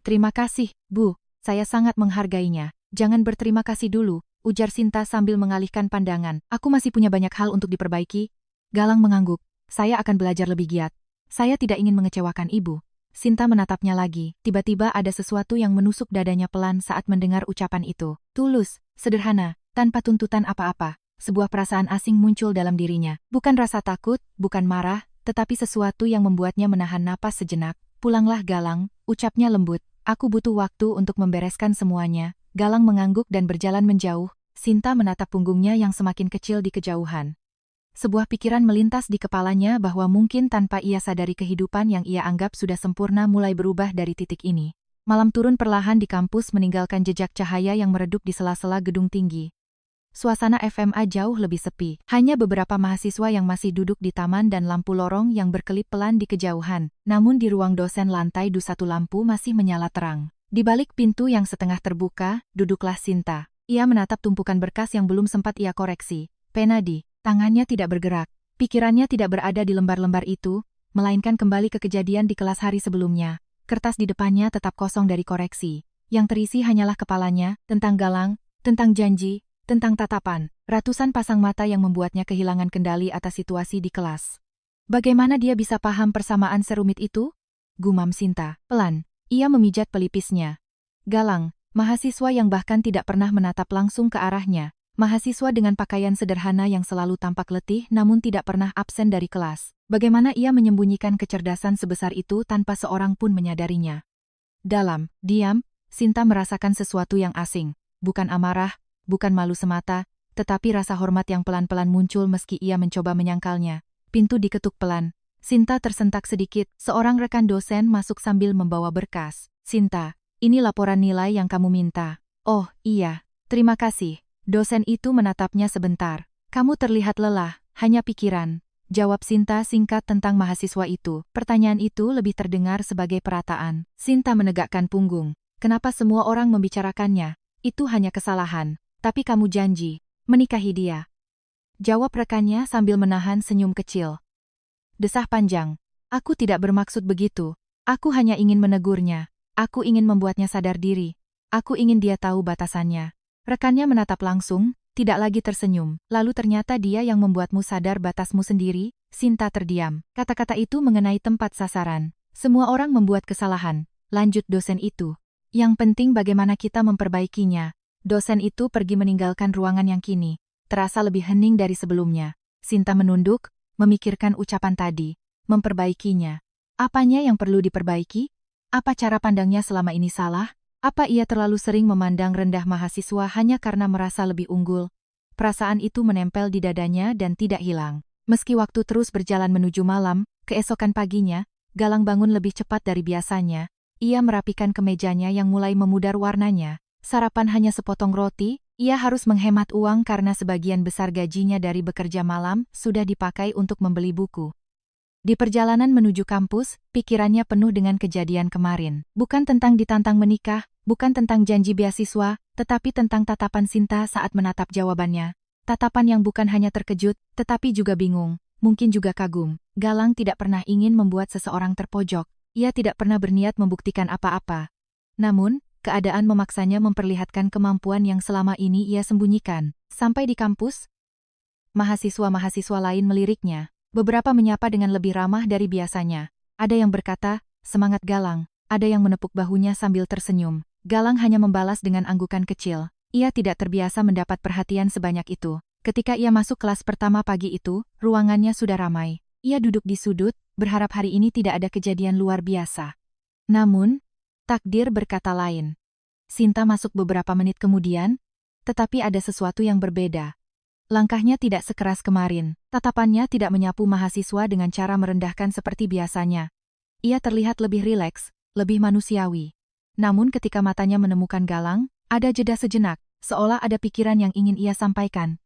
Terima kasih, Bu, saya sangat menghargainya. Jangan berterima kasih dulu, ujar Sinta sambil mengalihkan pandangan. Aku masih punya banyak hal untuk diperbaiki. Galang mengangguk. Saya akan belajar lebih giat. Saya tidak ingin mengecewakan ibu. Sinta menatapnya lagi. Tiba-tiba ada sesuatu yang menusuk dadanya pelan saat mendengar ucapan itu. Tulus, sederhana, tanpa tuntutan apa-apa. Sebuah perasaan asing muncul dalam dirinya. Bukan rasa takut, bukan marah, tetapi sesuatu yang membuatnya menahan napas sejenak. Pulanglah Galang, ucapnya lembut. Aku butuh waktu untuk membereskan semuanya. Galang mengangguk dan berjalan menjauh. Sinta menatap punggungnya yang semakin kecil di kejauhan. Sebuah pikiran melintas di kepalanya bahwa mungkin tanpa ia sadari kehidupan yang ia anggap sudah sempurna mulai berubah dari titik ini. Malam turun perlahan di kampus meninggalkan jejak cahaya yang meredup di sela-sela gedung tinggi. Suasana FMA jauh lebih sepi. Hanya beberapa mahasiswa yang masih duduk di taman dan lampu lorong yang berkelip pelan di kejauhan. Namun di ruang dosen lantai 21 lampu masih menyala terang. Di balik pintu yang setengah terbuka, duduklah Sinta. Ia menatap tumpukan berkas yang belum sempat ia koreksi. Pena di tangannya tidak bergerak. Pikirannya tidak berada di lembar-lembar itu, melainkan kembali ke kejadian di kelas hari sebelumnya. Kertas di depannya tetap kosong dari koreksi. Yang terisi hanyalah kepalanya, tentang Galang, tentang janji, tentang tatapan, ratusan pasang mata yang membuatnya kehilangan kendali atas situasi di kelas. Bagaimana dia bisa paham persamaan serumit itu? Gumam Sinta. Pelan, ia memijat pelipisnya. Galang, mahasiswa yang bahkan tidak pernah menatap langsung ke arahnya. Mahasiswa dengan pakaian sederhana yang selalu tampak letih namun tidak pernah absen dari kelas. Bagaimana ia menyembunyikan kecerdasan sebesar itu tanpa seorang pun menyadarinya? Dalam, diam, Sinta merasakan sesuatu yang asing. Bukan amarah, bukan malu semata, tetapi rasa hormat yang pelan-pelan muncul meski ia mencoba menyangkalnya. Pintu diketuk pelan. Sinta tersentak sedikit, seorang rekan dosen masuk sambil membawa berkas. Sinta, ini laporan nilai yang kamu minta. Oh, iya, terima kasih. Dosen itu menatapnya sebentar. Kamu terlihat lelah, hanya pikiran. Jawab Sinta singkat tentang mahasiswa itu. Pertanyaan itu lebih terdengar sebagai perataan. Sinta menegakkan punggung. Kenapa semua orang membicarakannya? Itu hanya kesalahan. Tapi kamu janji, menikahi dia. Jawab rekannya sambil menahan senyum kecil. Desah panjang. Aku tidak bermaksud begitu. Aku hanya ingin menegurnya. Aku ingin membuatnya sadar diri. Aku ingin dia tahu batasannya. Rekannya menatap langsung, tidak lagi tersenyum. Lalu ternyata dia yang membuatmu sadar batasmu sendiri. Sinta terdiam. Kata-kata itu mengenai tempat sasaran. Semua orang membuat kesalahan. Lanjut dosen itu. Yang penting bagaimana kita memperbaikinya. Dosen itu pergi meninggalkan ruangan yang kini terasa lebih hening dari sebelumnya. Sinta menunduk, memikirkan ucapan tadi. Memperbaikinya. Apanya yang perlu diperbaiki? Apa cara pandangnya selama ini salah? Apa ia terlalu sering memandang rendah mahasiswa hanya karena merasa lebih unggul? Perasaan itu menempel di dadanya dan tidak hilang. Meski waktu terus berjalan menuju malam, keesokan paginya, Galang bangun lebih cepat dari biasanya. Ia merapikan kemejanya yang mulai memudar warnanya. Sarapan hanya sepotong roti, ia harus menghemat uang karena sebagian besar gajinya dari bekerja malam sudah dipakai untuk membeli buku. Di perjalanan menuju kampus, pikirannya penuh dengan kejadian kemarin. Bukan tentang ditantang menikah, bukan tentang janji beasiswa, tetapi tentang tatapan Sinta saat menatap jawabannya. Tatapan yang bukan hanya terkejut, tetapi juga bingung, mungkin juga kagum. Galang tidak pernah ingin membuat seseorang terpojok. Ia tidak pernah berniat membuktikan apa-apa. Namun, keadaan memaksanya memperlihatkan kemampuan yang selama ini ia sembunyikan. Sampai di kampus, mahasiswa-mahasiswa lain meliriknya. Beberapa menyapa dengan lebih ramah dari biasanya. Ada yang berkata, "Semangat Galang." Ada yang menepuk bahunya sambil tersenyum. Galang hanya membalas dengan anggukan kecil. Ia tidak terbiasa mendapat perhatian sebanyak itu. Ketika ia masuk kelas pertama pagi itu, ruangannya sudah ramai. Ia duduk di sudut, berharap hari ini tidak ada kejadian luar biasa. Namun, takdir berkata lain. Sinta masuk beberapa menit kemudian, tetapi ada sesuatu yang berbeda. Langkahnya tidak sekeras kemarin, tatapannya tidak menyapu mahasiswa dengan cara merendahkan seperti biasanya. Ia terlihat lebih rileks, lebih manusiawi. Namun ketika matanya menemukan Galang, ada jeda sejenak, seolah ada pikiran yang ingin ia sampaikan.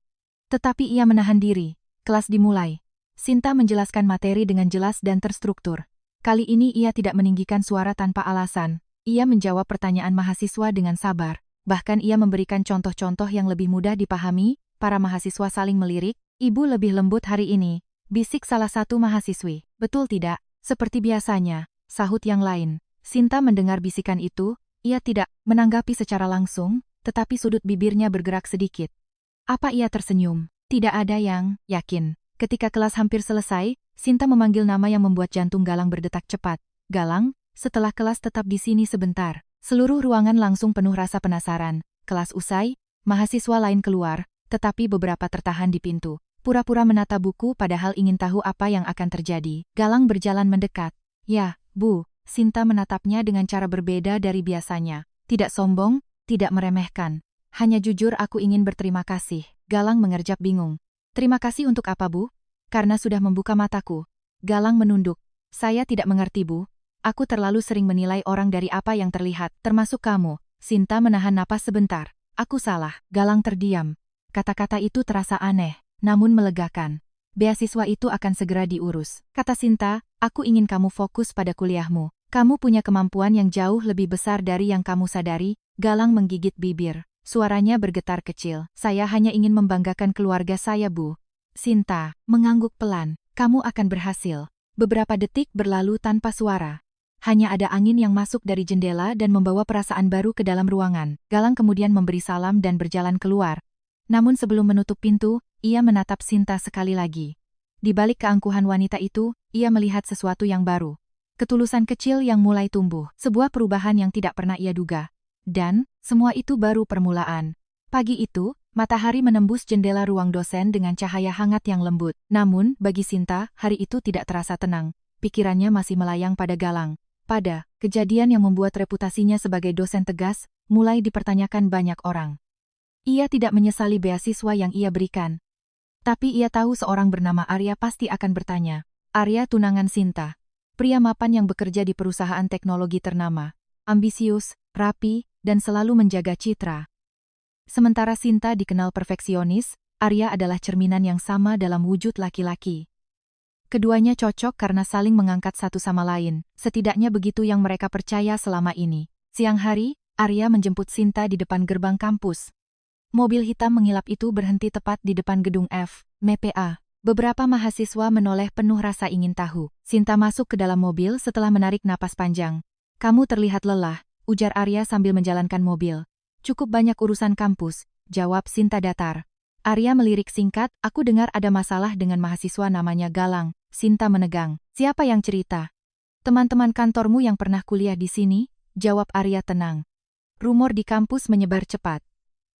Tetapi ia menahan diri. Kelas dimulai. Sinta menjelaskan materi dengan jelas dan terstruktur. Kali ini ia tidak meninggikan suara tanpa alasan. Ia menjawab pertanyaan mahasiswa dengan sabar. Bahkan ia memberikan contoh-contoh yang lebih mudah dipahami. Para mahasiswa saling melirik. "Ibu lebih lembut hari ini," bisik salah satu mahasiswi. "Betul tidak?" "Seperti biasanya," sahut yang lain. Sinta mendengar bisikan itu. Ia tidak menanggapi secara langsung, tetapi sudut bibirnya bergerak sedikit. Apa ia tersenyum? Tidak ada yang yakin. Ketika kelas hampir selesai, Sinta memanggil nama yang membuat jantung Galang berdetak cepat. "Galang, setelah kelas tetap di sini sebentar." Seluruh ruangan langsung penuh rasa penasaran. Kelas usai, mahasiswa lain keluar, tetapi beberapa tertahan di pintu. Pura-pura menata buku padahal ingin tahu apa yang akan terjadi. Galang berjalan mendekat. "Ya, Bu." Sinta menatapnya dengan cara berbeda dari biasanya. Tidak sombong, tidak meremehkan. "Hanya jujur aku ingin berterima kasih." Galang mengerjap bingung. "Terima kasih untuk apa, Bu?" "Karena sudah membuka mataku." Galang menunduk. "Saya tidak mengerti, Bu. Aku terlalu sering menilai orang dari apa yang terlihat, termasuk kamu." Sinta menahan napas sebentar. "Aku salah." Galang terdiam. Kata-kata itu terasa aneh, namun melegakan. "Beasiswa itu akan segera diurus," kata Sinta. "Aku ingin kamu fokus pada kuliahmu. Kamu punya kemampuan yang jauh lebih besar dari yang kamu sadari." Galang menggigit bibir. Suaranya bergetar kecil. "Saya hanya ingin membanggakan keluarga saya, Bu." Sinta mengangguk pelan. "Kamu akan berhasil." Beberapa detik berlalu tanpa suara. Hanya ada angin yang masuk dari jendela dan membawa perasaan baru ke dalam ruangan. Galang kemudian memberi salam dan berjalan keluar. Namun sebelum menutup pintu, ia menatap Sinta sekali lagi. Di balik keangkuhan wanita itu, ia melihat sesuatu yang baru. Ketulusan kecil yang mulai tumbuh. Sebuah perubahan yang tidak pernah ia duga. Dan, semua itu baru permulaan. Pagi itu, matahari menembus jendela ruang dosen dengan cahaya hangat yang lembut. Namun, bagi Sinta, hari itu tidak terasa tenang. Pikirannya masih melayang pada Galang. Pada kejadian yang membuat reputasinya sebagai dosen tegas, mulai dipertanyakan banyak orang. Ia tidak menyesali beasiswa yang ia berikan. Tapi ia tahu seorang bernama Arya pasti akan bertanya. Arya tunangan Sinta. Pria mapan yang bekerja di perusahaan teknologi ternama. Ambisius, rapi, dan selalu menjaga citra. Sementara Sinta dikenal perfeksionis, Arya adalah cerminan yang sama dalam wujud laki-laki. Keduanya cocok karena saling mengangkat satu sama lain, setidaknya begitu yang mereka percaya selama ini. Siang hari, Arya menjemput Sinta di depan gerbang kampus. Mobil hitam mengilap itu berhenti tepat di depan gedung F, MPA. Beberapa mahasiswa menoleh penuh rasa ingin tahu. Sinta masuk ke dalam mobil setelah menarik napas panjang. "Kamu terlihat lelah," ujar Arya sambil menjalankan mobil. "Cukup banyak urusan kampus," jawab Sinta datar. Arya melirik singkat, "Aku dengar ada masalah dengan mahasiswa namanya Galang." Sinta menegang. "Siapa yang cerita?" "Teman-teman kantormu yang pernah kuliah di sini," jawab Arya tenang. "Rumor di kampus menyebar cepat.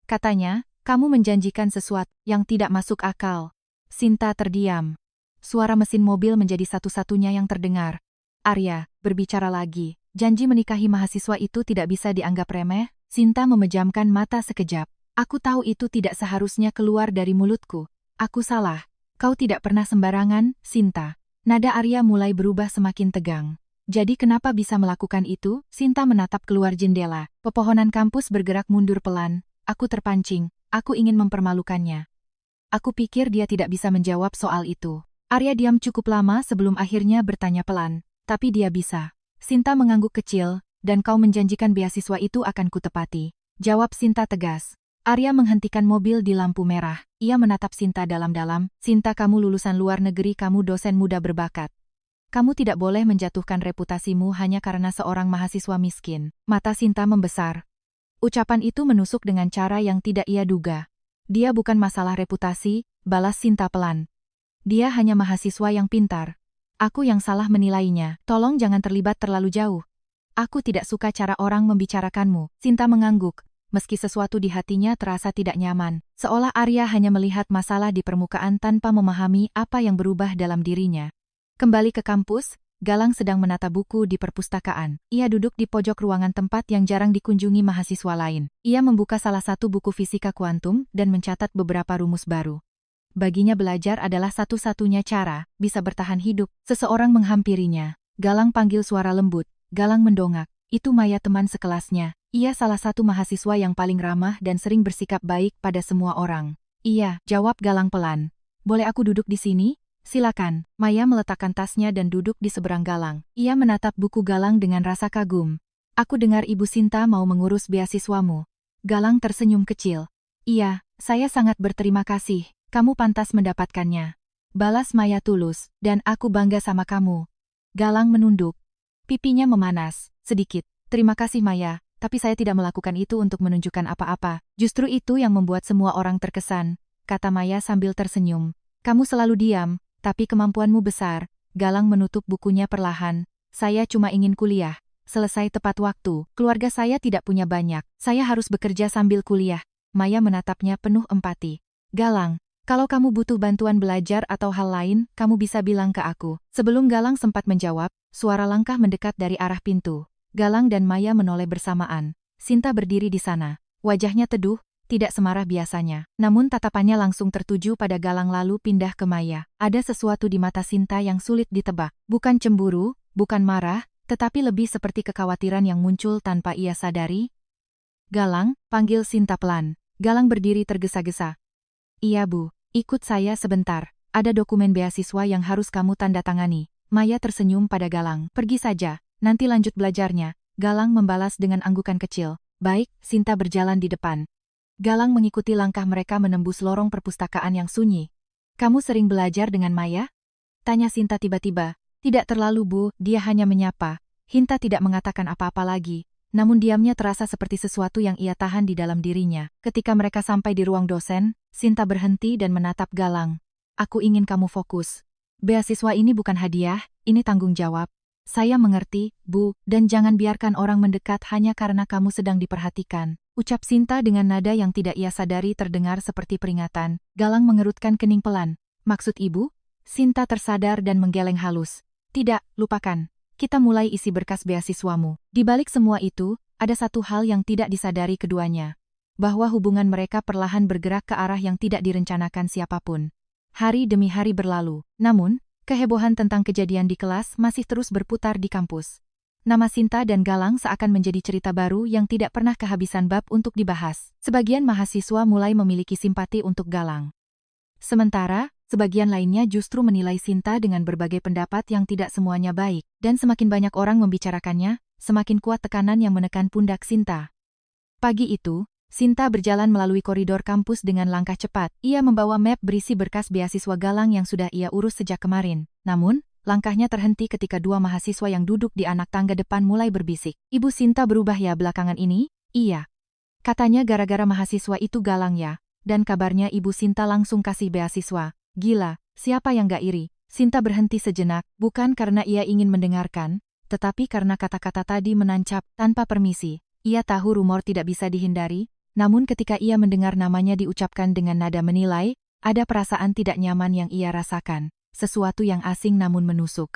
Katanya, kamu menjanjikan sesuatu yang tidak masuk akal." Sinta terdiam. Suara mesin mobil menjadi satu-satunya yang terdengar. Arya berbicara lagi. "Janji menikahi mahasiswa itu tidak bisa dianggap remeh." Sinta memejamkan mata sekejap. "Aku tahu itu tidak seharusnya keluar dari mulutku. Aku salah." "Kau tidak pernah sembarangan, Sinta." Nada Arya mulai berubah semakin tegang. "Jadi kenapa bisa melakukan itu?" Sinta menatap keluar jendela. Pepohonan kampus bergerak mundur pelan. "Aku terpancing. Aku ingin mempermalukannya." "Aku pikir dia tidak bisa menjawab soal itu." Arya diam cukup lama sebelum akhirnya bertanya pelan. "Tapi dia bisa." Sinta mengangguk kecil. "Dan kau menjanjikan beasiswa itu akan kutepati," jawab Sinta tegas. Arya menghentikan mobil di lampu merah. Ia menatap Sinta dalam-dalam. "Sinta, kamu lulusan luar negeri, kamu dosen muda berbakat. Kamu tidak boleh menjatuhkan reputasimu hanya karena seorang mahasiswa miskin." Mata Sinta membesar. Ucapan itu menusuk dengan cara yang tidak ia duga. "Dia bukan masalah reputasi," balas Sinta pelan. Dia hanya mahasiswa yang pintar. Aku yang salah menilainya. Tolong jangan terlibat terlalu jauh. Aku tidak suka cara orang membicarakanmu. Sinta mengangguk. Meski sesuatu di hatinya terasa tidak nyaman, seolah Arya hanya melihat masalah di permukaan tanpa memahami apa yang berubah dalam dirinya. Kembali ke kampus, Galang sedang menata buku di perpustakaan. Ia duduk di pojok ruangan tempat yang jarang dikunjungi mahasiswa lain. Ia membuka salah satu buku fisika kuantum dan mencatat beberapa rumus baru. Baginya belajar adalah satu-satunya cara bisa bertahan hidup. Seseorang menghampirinya. Galang panggil suara lembut. Galang mendongak. Itu Maya, teman sekelasnya. Ia salah satu mahasiswa yang paling ramah dan sering bersikap baik pada semua orang. Iya, jawab Galang pelan. Boleh aku duduk di sini? Silakan. Maya meletakkan tasnya dan duduk di seberang Galang. Ia menatap buku Galang dengan rasa kagum. Aku dengar Ibu Sinta mau mengurus beasiswamu. Galang tersenyum kecil. Iya, saya sangat berterima kasih. Kamu pantas mendapatkannya. Balas Maya tulus, dan aku bangga sama kamu. Galang menunduk. Pipinya memanas, sedikit. Terima kasih Maya, tapi saya tidak melakukan itu untuk menunjukkan apa-apa. Justru itu yang membuat semua orang terkesan, kata Maya sambil tersenyum. Kamu selalu diam, tapi kemampuanmu besar. Galang menutup bukunya perlahan. Saya cuma ingin kuliah. Selesai tepat waktu. Keluarga saya tidak punya banyak. Saya harus bekerja sambil kuliah. Maya menatapnya penuh empati. Galang, kalau kamu butuh bantuan belajar atau hal lain, kamu bisa bilang ke aku. Sebelum Galang sempat menjawab, suara langkah mendekat dari arah pintu. Galang dan Maya menoleh bersamaan. Sinta berdiri di sana. Wajahnya teduh, tidak semarah biasanya. Namun tatapannya langsung tertuju pada Galang lalu pindah ke Maya. Ada sesuatu di mata Sinta yang sulit ditebak. Bukan cemburu, bukan marah, tetapi lebih seperti kekhawatiran yang muncul tanpa ia sadari. Galang, panggil Sinta pelan. Galang berdiri tergesa-gesa. Iya Bu, ikut saya sebentar. Ada dokumen beasiswa yang harus kamu tanda tangani. Maya tersenyum pada Galang. Pergi saja, nanti lanjut belajarnya. Galang membalas dengan anggukan kecil. Baik, Sinta berjalan di depan. Galang mengikuti langkah mereka menembus lorong perpustakaan yang sunyi. Kamu sering belajar dengan Maya? Tanya Sinta tiba-tiba. Tidak terlalu Bu, dia hanya menyapa. Sinta tidak mengatakan apa-apa lagi. Namun diamnya terasa seperti sesuatu yang ia tahan di dalam dirinya. Ketika mereka sampai di ruang dosen, Sinta berhenti dan menatap Galang. Aku ingin kamu fokus. Beasiswa ini bukan hadiah, ini tanggung jawab. Saya mengerti, Bu, dan jangan biarkan orang mendekat hanya karena kamu sedang diperhatikan. Ucap Sinta dengan nada yang tidak ia sadari terdengar seperti peringatan. Galang mengerutkan kening pelan. Maksud Ibu? Sinta tersadar dan menggeleng halus. Tidak, lupakan. Kita mulai isi berkas beasiswamu. Di balik semua itu, ada satu hal yang tidak disadari keduanya. Bahwa hubungan mereka perlahan bergerak ke arah yang tidak direncanakan siapapun. Hari demi hari berlalu. Namun, kehebohan tentang kejadian di kelas masih terus berputar di kampus. Nama Sinta dan Galang seakan menjadi cerita baru yang tidak pernah kehabisan bab untuk dibahas. Sebagian mahasiswa mulai memiliki simpati untuk Galang. Sementara, sebagian lainnya justru menilai Sinta dengan berbagai pendapat yang tidak semuanya baik. Dan semakin banyak orang membicarakannya, semakin kuat tekanan yang menekan pundak Sinta. Pagi itu, Sinta berjalan melalui koridor kampus dengan langkah cepat. Ia membawa map berisi berkas beasiswa Galang yang sudah ia urus sejak kemarin. Namun, langkahnya terhenti ketika dua mahasiswa yang duduk di anak tangga depan mulai berbisik. Ibu Sinta berubah ya belakangan ini? Iya. Katanya gara-gara mahasiswa itu Galang ya. Dan kabarnya Ibu Sinta langsung kasih beasiswa. Gila, siapa yang gak iri? Sinta berhenti sejenak, bukan karena ia ingin mendengarkan, tetapi karena kata-kata tadi menancap tanpa permisi. Ia tahu rumor tidak bisa dihindari, namun ketika ia mendengar namanya diucapkan dengan nada menilai, ada perasaan tidak nyaman yang ia rasakan. Sesuatu yang asing namun menusuk.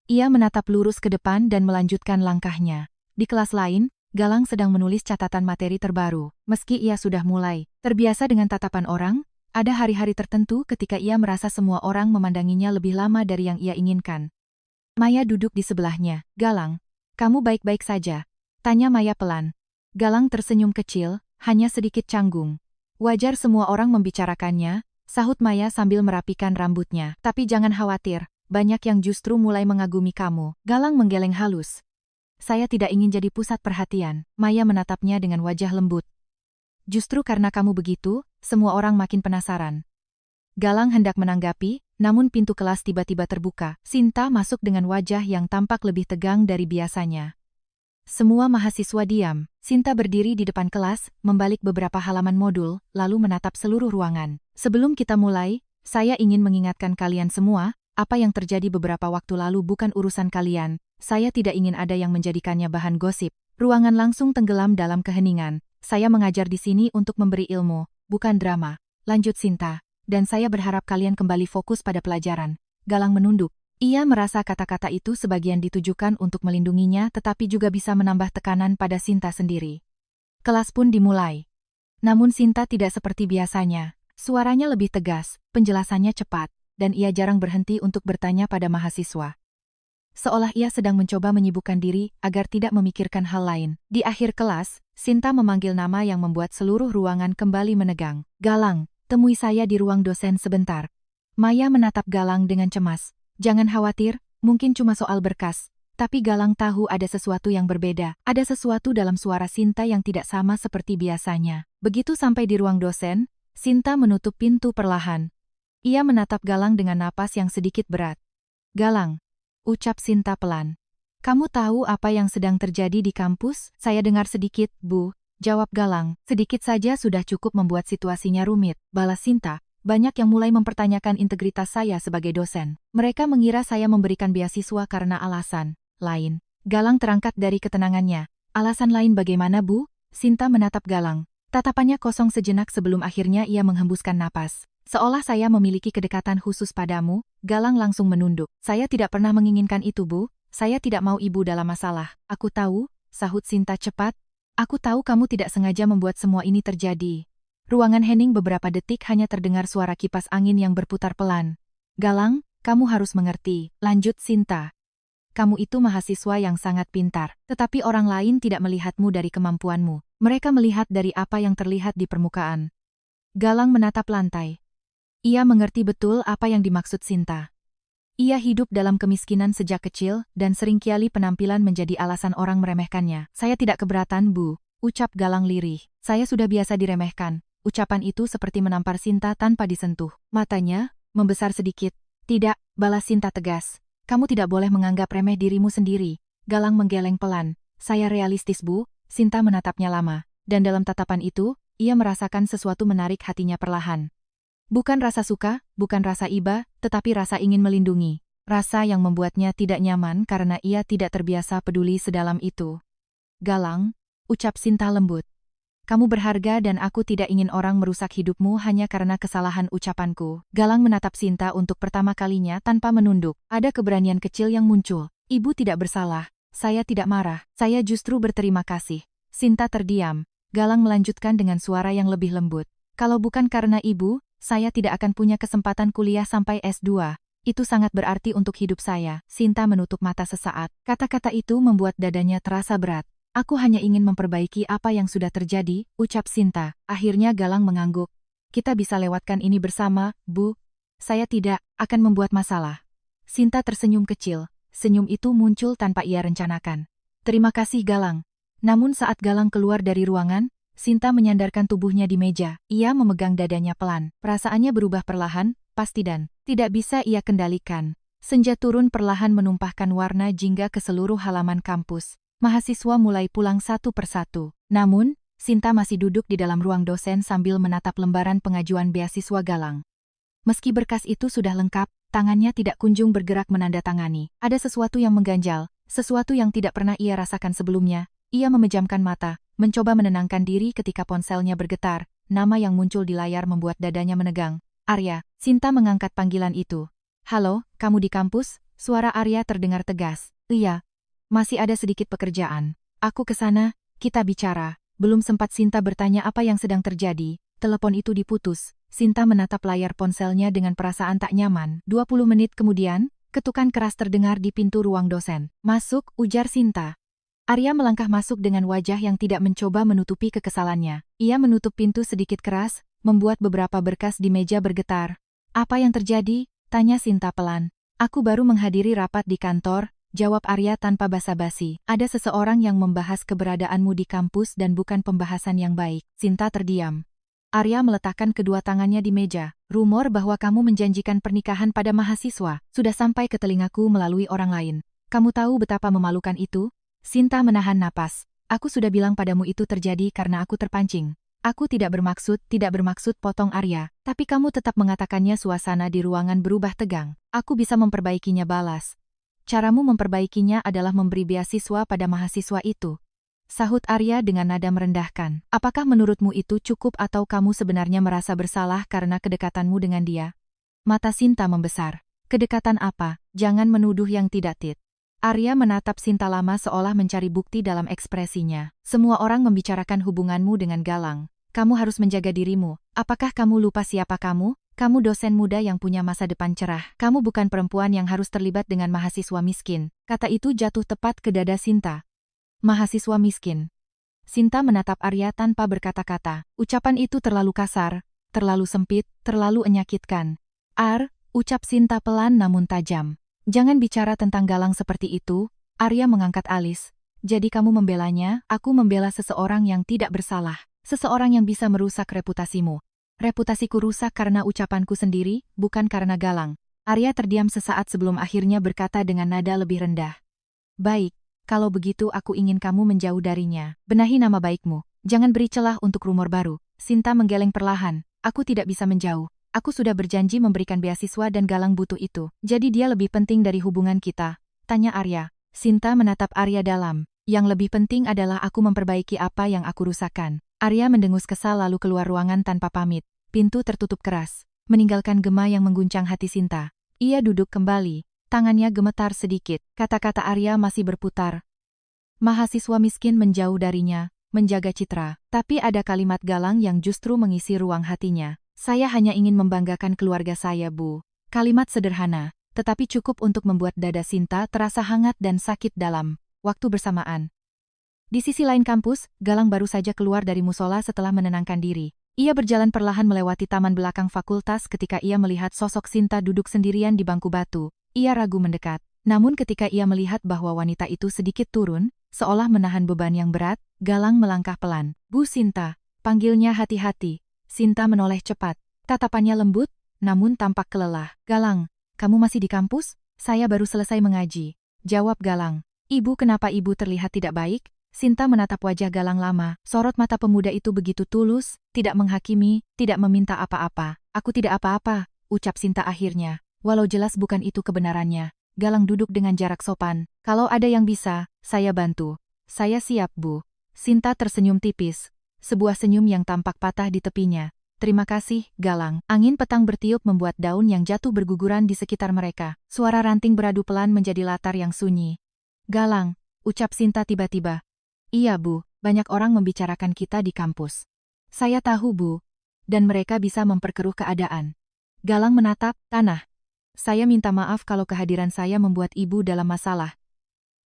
Ia menatap lurus ke depan dan melanjutkan langkahnya. Di kelas lain, Galang sedang menulis catatan materi terbaru. Meski ia sudah mulai terbiasa dengan tatapan orang, ada hari-hari tertentu ketika ia merasa semua orang memandanginya lebih lama dari yang ia inginkan. Maya duduk di sebelahnya. Galang, kamu baik-baik saja? Tanya Maya pelan. Galang tersenyum kecil, hanya sedikit canggung. Wajar semua orang membicarakannya, sahut Maya sambil merapikan rambutnya. Tapi jangan khawatir, banyak yang justru mulai mengagumi kamu. Galang menggeleng halus. Saya tidak ingin jadi pusat perhatian. Maya menatapnya dengan wajah lembut. Justru karena kamu begitu, semua orang makin penasaran. Galang hendak menanggapi, namun pintu kelas tiba-tiba terbuka. Sinta masuk dengan wajah yang tampak lebih tegang dari biasanya. Semua mahasiswa diam. Sinta berdiri di depan kelas, membalik beberapa halaman modul, lalu menatap seluruh ruangan. Sebelum kita mulai, Saya ingin mengingatkan kalian semua, apa yang terjadi beberapa waktu lalu bukan urusan kalian. Saya tidak ingin ada yang menjadikannya bahan gosip. Ruangan langsung tenggelam dalam keheningan. Saya mengajar di sini untuk memberi ilmu, bukan drama. Lanjut Sinta. Dan saya berharap kalian kembali fokus pada pelajaran. Galang menunduk. Ia merasa kata-kata itu sebagian ditujukan untuk melindunginya tetapi juga bisa menambah tekanan pada Sinta sendiri. Kelas pun dimulai. Namun Sinta tidak seperti biasanya. Suaranya lebih tegas, penjelasannya cepat, dan ia jarang berhenti untuk bertanya pada mahasiswa. Seolah ia sedang mencoba menyibukkan diri agar tidak memikirkan hal lain. Di akhir kelas, Sinta memanggil nama yang membuat seluruh ruangan kembali menegang. Galang, temui saya di ruang dosen sebentar. Maya menatap Galang dengan cemas. Jangan khawatir, mungkin cuma soal berkas. Tapi Galang tahu ada sesuatu yang berbeda. Ada sesuatu dalam suara Sinta yang tidak sama seperti biasanya. Begitu sampai di ruang dosen, Sinta menutup pintu perlahan. Ia menatap Galang dengan napas yang sedikit berat. Galang, ucap Sinta pelan. Kamu tahu apa yang sedang terjadi di kampus? Saya dengar sedikit, Bu, jawab Galang. Sedikit saja sudah cukup membuat situasinya rumit, balas Sinta. Banyak yang mulai mempertanyakan integritas saya sebagai dosen. Mereka mengira saya memberikan beasiswa karena alasan lain. Galang terangkat dari ketenangannya. Alasan lain bagaimana, Bu? Sinta menatap Galang. Tatapannya kosong sejenak sebelum akhirnya ia menghembuskan napas. Seolah saya memiliki kedekatan khusus padamu, Galang langsung menunduk. Saya tidak pernah menginginkan itu, Bu. Saya tidak mau ibu dalam masalah. Aku tahu, sahut Sinta cepat. Aku tahu kamu tidak sengaja membuat semua ini terjadi. Ruangan hening beberapa detik hanya terdengar suara kipas angin yang berputar pelan. Galang, kamu harus mengerti, lanjut Sinta. Kamu itu mahasiswa yang sangat pintar, tetapi orang lain tidak melihatmu dari kemampuanmu. Mereka melihat dari apa yang terlihat di permukaan. Galang menatap lantai. Ia mengerti betul apa yang dimaksud Sinta. Ia hidup dalam kemiskinan sejak kecil dan seringkali penampilan menjadi alasan orang meremehkannya. Saya tidak keberatan, Bu, ucap Galang lirih. Saya sudah biasa diremehkan. Ucapan itu seperti menampar Sinta tanpa disentuh. Matanya membesar sedikit. Tidak, balas Sinta tegas. Kamu tidak boleh menganggap remeh dirimu sendiri. Galang menggeleng pelan. Saya realistis, Bu. Sinta menatapnya lama. Dan dalam tatapan itu, ia merasakan sesuatu menarik hatinya perlahan. Bukan rasa suka, bukan rasa iba, tetapi rasa ingin melindungi. Rasa yang membuatnya tidak nyaman karena ia tidak terbiasa peduli sedalam itu. Galang, ucap Sinta lembut. Kamu berharga dan aku tidak ingin orang merusak hidupmu hanya karena kesalahan ucapanku. Galang menatap Sinta untuk pertama kalinya tanpa menunduk. Ada keberanian kecil yang muncul. Ibu tidak bersalah. Saya tidak marah. Saya justru berterima kasih. Sinta terdiam. Galang melanjutkan dengan suara yang lebih lembut. Kalau bukan karena ibu, saya tidak akan punya kesempatan kuliah sampai S2. Itu sangat berarti untuk hidup saya. Sinta menutup mata sesaat. Kata-kata itu membuat dadanya terasa berat. Aku hanya ingin memperbaiki apa yang sudah terjadi, ucap Sinta. Akhirnya Galang mengangguk. Kita bisa lewatkan ini bersama, Bu. Saya tidak akan membuat masalah. Sinta tersenyum kecil. Senyum itu muncul tanpa ia rencanakan. Terima kasih Galang. Namun saat Galang keluar dari ruangan, Sinta menyandarkan tubuhnya di meja. Ia memegang dadanya pelan. Perasaannya berubah perlahan, pasti dan tidak bisa ia kendalikan. Senja turun perlahan menumpahkan warna jingga ke seluruh halaman kampus. Mahasiswa mulai pulang satu persatu. Namun, Sinta masih duduk di dalam ruang dosen sambil menatap lembaran pengajuan beasiswa Galang. Meski berkas itu sudah lengkap, tangannya tidak kunjung bergerak menandatangani. Ada sesuatu yang mengganjal, sesuatu yang tidak pernah ia rasakan sebelumnya. Ia memejamkan mata, mencoba menenangkan diri ketika ponselnya bergetar. Nama yang muncul di layar membuat dadanya menegang. Arya, Sinta mengangkat panggilan itu. Halo, kamu di kampus? Suara Arya terdengar tegas. Iya. Masih ada sedikit pekerjaan. Aku ke sana, kita bicara. Belum sempat Sinta bertanya apa yang sedang terjadi. Telepon itu diputus. Sinta menatap layar ponselnya dengan perasaan tak nyaman. 20 menit kemudian, ketukan keras terdengar di pintu ruang dosen. Masuk, ujar Sinta. Arya melangkah masuk dengan wajah yang tidak mencoba menutupi kekesalannya. Ia menutup pintu sedikit keras, membuat beberapa berkas di meja bergetar. Apa yang terjadi? Tanya Sinta pelan. Aku baru menghadiri rapat di kantor, jawab Arya tanpa basa-basi. Ada seseorang yang membahas keberadaanmu di kampus dan bukan pembahasan yang baik. Sinta terdiam. Arya meletakkan kedua tangannya di meja. Rumor bahwa kamu menjanjikan pernikahan pada mahasiswa sudah sampai ke telingaku melalui orang lain. Kamu tahu betapa memalukan itu? Sinta menahan napas. Aku sudah bilang padamu itu terjadi karena aku terpancing. Aku tidak bermaksud potong Arya, tapi kamu tetap mengatakannya. Suasana di ruangan berubah tegang. Aku bisa memperbaikinya, balas. Caramu memperbaikinya adalah memberi beasiswa pada mahasiswa itu. Sahut Arya dengan nada merendahkan. Apakah menurutmu itu cukup atau kamu sebenarnya merasa bersalah karena kedekatanmu dengan dia? Mata Sinta membesar. Kedekatan apa? Jangan menuduh yang tidak tit. Arya menatap Sinta lama seolah mencari bukti dalam ekspresinya. Semua orang membicarakan hubunganmu dengan Galang. Kamu harus menjaga dirimu. Apakah kamu lupa siapa kamu? Kamu dosen muda yang punya masa depan cerah. Kamu bukan perempuan yang harus terlibat dengan mahasiswa miskin. Kata itu jatuh tepat ke dada Sinta. Mahasiswa miskin. Sinta menatap Arya tanpa berkata-kata. Ucapan itu terlalu kasar, terlalu sempit, terlalu menyakitkan. Ucap Sinta pelan namun tajam. Jangan bicara tentang Galang seperti itu. Arya mengangkat alis. Jadi kamu membelanya? Aku membela seseorang yang tidak bersalah. Seseorang yang bisa merusak reputasimu. Reputasiku rusak karena ucapanku sendiri, bukan karena Galang. Arya terdiam sesaat sebelum akhirnya berkata dengan nada lebih rendah. Baik, kalau begitu aku ingin kamu menjauh darinya. Benahi nama baikmu. Jangan beri celah untuk rumor baru. Sinta menggeleng perlahan. Aku tidak bisa menjauh. Aku sudah berjanji memberikan beasiswa dan Galang butuh itu. Jadi dia lebih penting dari hubungan kita? Tanya Arya. Sinta menatap Arya dalam. Yang lebih penting adalah aku memperbaiki apa yang aku rusakkan. Arya mendengus kesal lalu keluar ruangan tanpa pamit. Pintu tertutup keras, meninggalkan gema yang mengguncang hati Sinta. Ia duduk kembali, tangannya gemetar sedikit. Kata-kata Arya masih berputar. Mahasiswa miskin menjauh darinya, menjaga citra. Tapi ada kalimat Galang yang justru mengisi ruang hatinya. Saya hanya ingin membanggakan keluarga saya, Bu. Kalimat sederhana, tetapi cukup untuk membuat dada Sinta terasa hangat dan sakit dalam waktu bersamaan. Di sisi lain kampus, Galang baru saja keluar dari musola setelah menenangkan diri. Ia berjalan perlahan melewati taman belakang fakultas ketika ia melihat sosok Sinta duduk sendirian di bangku batu. Ia ragu mendekat. Namun ketika ia melihat bahwa wanita itu sedikit turun, seolah menahan beban yang berat, Galang melangkah pelan. Bu Sinta, panggilnya hati-hati. Sinta menoleh cepat. Tatapannya lembut, namun tampak kelelah. Galang, kamu masih di kampus? Saya baru selesai mengaji. Jawab Galang. Ibu, kenapa ibu terlihat tidak baik? Sinta menatap wajah Galang lama. Sorot mata pemuda itu begitu tulus, tidak menghakimi, tidak meminta apa-apa. Aku tidak apa-apa, ucap Sinta akhirnya. Walau jelas bukan itu kebenarannya. Galang duduk dengan jarak sopan. Kalau ada yang bisa, saya bantu. Saya siap, Bu. Sinta tersenyum tipis. Sebuah senyum yang tampak patah di tepinya. Terima kasih, Galang. Angin petang bertiup membuat daun yang jatuh berguguran di sekitar mereka. Suara ranting beradu pelan menjadi latar yang sunyi. Galang, ucap Sinta tiba-tiba. Iya, Bu, banyak orang membicarakan kita di kampus. Saya tahu, Bu. Dan mereka bisa memperkeruh keadaan. Galang menatap tanah. Saya minta maaf kalau kehadiran saya membuat ibu dalam masalah.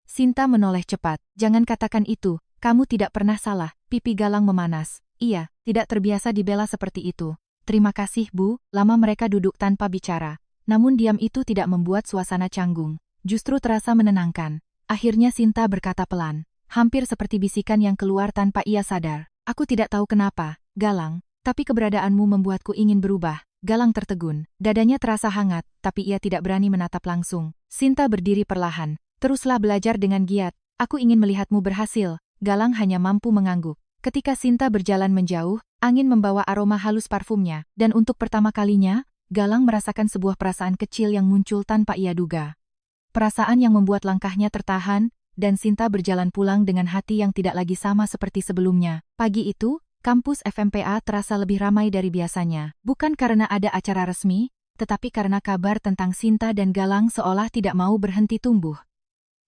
Sinta menoleh cepat. Jangan katakan itu, kamu tidak pernah salah. Pipi Galang memanas. Iya, tidak terbiasa dibela seperti itu. Terima kasih, Bu. Lama mereka duduk tanpa bicara. Namun diam itu tidak membuat suasana canggung. Justru terasa menenangkan. Akhirnya Sinta berkata pelan. Hampir seperti bisikan yang keluar tanpa ia sadar. Aku tidak tahu kenapa, Galang, tapi keberadaanmu membuatku ingin berubah. Galang tertegun. Dadanya terasa hangat, tapi ia tidak berani menatap langsung. Sinta berdiri perlahan. Teruslah belajar dengan giat. Aku ingin melihatmu berhasil. Galang hanya mampu mengangguk. Ketika Sinta berjalan menjauh, angin membawa aroma halus parfumnya. Dan untuk pertama kalinya, Galang merasakan sebuah perasaan kecil yang muncul tanpa ia duga. Perasaan yang membuat langkahnya tertahan, dan Sinta berjalan pulang dengan hati yang tidak lagi sama seperti sebelumnya. Pagi itu, kampus FMPA terasa lebih ramai dari biasanya. Bukan karena ada acara resmi, tetapi karena kabar tentang Sinta dan Galang seolah tidak mau berhenti tumbuh.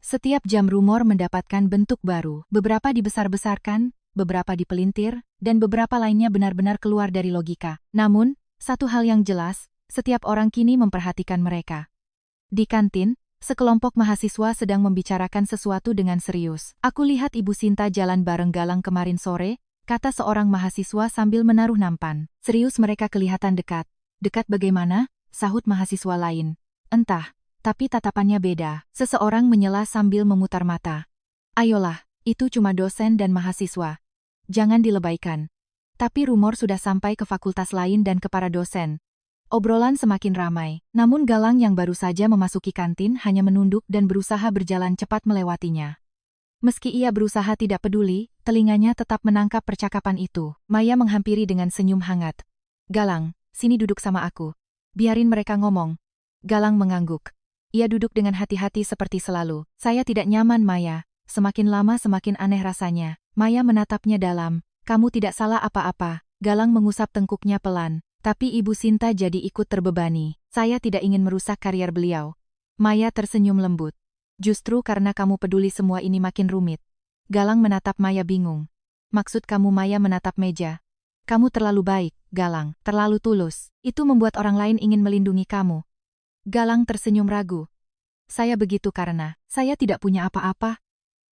Setiap jam rumor mendapatkan bentuk baru. Beberapa dibesar-besarkan, beberapa dipelintir, dan beberapa lainnya benar-benar keluar dari logika. Namun, satu hal yang jelas, setiap orang kini memperhatikan mereka. Di kantin, sekelompok mahasiswa sedang membicarakan sesuatu dengan serius. Aku lihat Ibu Sinta jalan bareng Galang kemarin sore, kata seorang mahasiswa sambil menaruh nampan. Serius, mereka kelihatan dekat. Dekat bagaimana? Sahut mahasiswa lain. Entah, tapi tatapannya beda. Seseorang menyela sambil memutar mata. Ayolah, itu cuma dosen dan mahasiswa. Jangan dilebaikan. Tapi rumor sudah sampai ke fakultas lain dan ke para dosen. Obrolan semakin ramai, namun Galang yang baru saja memasuki kantin hanya menunduk dan berusaha berjalan cepat melewatinya. Meski ia berusaha tidak peduli, telinganya tetap menangkap percakapan itu. Maya menghampiri dengan senyum hangat. Galang, sini duduk sama aku. Biarin mereka ngomong. Galang mengangguk. Ia duduk dengan hati-hati seperti selalu. Saya tidak nyaman, Maya. Semakin lama semakin aneh rasanya. Maya menatapnya dalam. Kamu tidak salah apa-apa. Galang mengusap tengkuknya pelan. Tapi Ibu Sinta jadi ikut terbebani. Saya tidak ingin merusak karier beliau. Maya tersenyum lembut. Justru karena kamu peduli semua ini makin rumit. Galang menatap Maya bingung. Maksud kamu? Maya menatap meja. Kamu terlalu baik, Galang, terlalu tulus. Itu membuat orang lain ingin melindungi kamu. Galang tersenyum ragu. Saya begitu karena saya tidak punya apa-apa.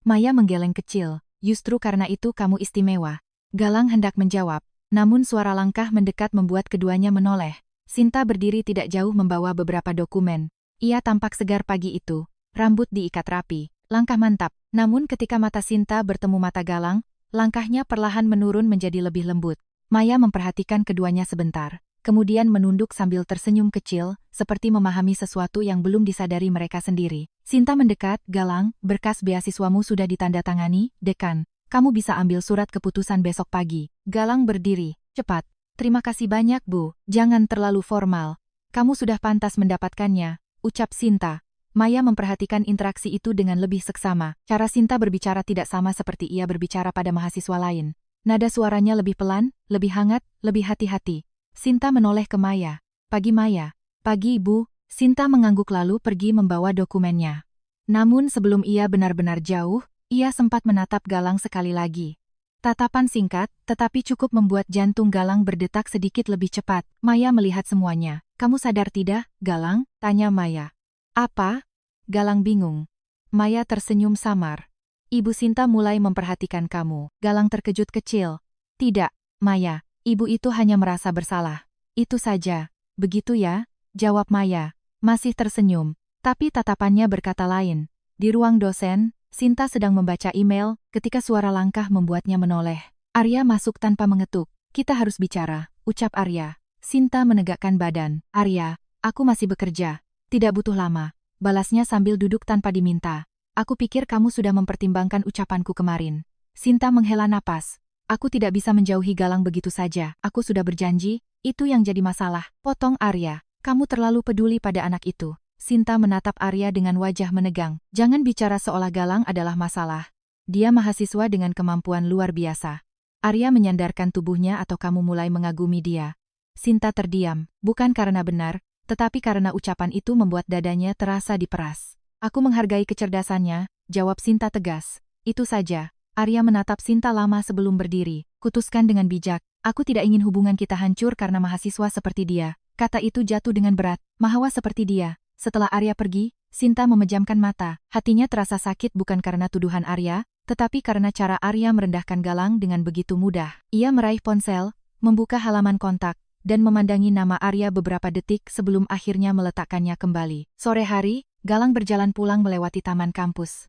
Maya menggeleng kecil. Justru karena itu kamu istimewa. Galang hendak menjawab. Namun suara langkah mendekat membuat keduanya menoleh. Sinta berdiri tidak jauh membawa beberapa dokumen. Ia tampak segar pagi itu. Rambut diikat rapi, langkah mantap. Namun ketika mata Sinta bertemu mata Galang, langkahnya perlahan menurun menjadi lebih lembut. Maya memperhatikan keduanya sebentar, kemudian menunduk sambil tersenyum kecil, seperti memahami sesuatu yang belum disadari mereka sendiri. Sinta mendekat. Galang, berkas beasiswamu sudah ditandatangani, Dekan. Kamu bisa ambil surat keputusan besok pagi. Galang berdiri. Cepat. Terima kasih banyak, Bu. Jangan terlalu formal. Kamu sudah pantas mendapatkannya, ucap Sinta. Maya memperhatikan interaksi itu dengan lebih seksama. Cara Sinta berbicara tidak sama seperti ia berbicara pada mahasiswa lain. Nada suaranya lebih pelan, lebih hangat, lebih hati-hati. Sinta menoleh ke Maya. Pagi, Maya. Pagi, Ibu. Sinta mengangguk lalu pergi membawa dokumennya. Namun sebelum ia benar-benar jauh, ia sempat menatap Galang sekali lagi. Tatapan singkat, tetapi cukup membuat jantung Galang berdetak sedikit lebih cepat. Maya melihat semuanya. Kamu sadar tidak, Galang? Tanya Maya. Apa? Galang bingung. Maya tersenyum samar. Ibu Sinta mulai memperhatikan kamu. Galang terkejut kecil. Tidak, Maya. Ibu itu hanya merasa bersalah. Itu saja. Begitu ya? Jawab Maya. Masih tersenyum. Tapi tatapannya berkata lain. Di ruang dosen, Sinta sedang membaca email ketika suara langkah membuatnya menoleh. Arya masuk tanpa mengetuk. Kita harus bicara, ucap Arya. Sinta menegakkan badan. Arya, aku masih bekerja. Tidak butuh lama, balasnya sambil duduk tanpa diminta. Aku pikir kamu sudah mempertimbangkan ucapanku kemarin. Sinta menghela napas. Aku tidak bisa menjauhi Galang begitu saja. Aku sudah berjanji, itu yang jadi masalah. Potong Arya. Kamu terlalu peduli pada anak itu. Sinta menatap Arya dengan wajah menegang. Jangan bicara seolah Galang adalah masalah. Dia mahasiswa dengan kemampuan luar biasa. Arya menyandarkan tubuhnya atau kamu mulai mengagumi dia. Sinta terdiam, bukan karena benar, tetapi karena ucapan itu membuat dadanya terasa diperas. Aku menghargai kecerdasannya, jawab Sinta tegas. Itu saja. Arya menatap Sinta lama sebelum berdiri. Kutuskan dengan bijak. Aku tidak ingin hubungan kita hancur karena mahasiswa seperti dia. Kata itu jatuh dengan berat. Mahawa seperti dia. Setelah Arya pergi, Sinta memejamkan mata. Hatinya terasa sakit bukan karena tuduhan Arya, tetapi karena cara Arya merendahkan Galang dengan begitu mudah. Ia meraih ponsel, membuka halaman kontak, dan memandangi nama Arya beberapa detik sebelum akhirnya meletakkannya kembali. Sore hari, Galang berjalan pulang melewati taman kampus.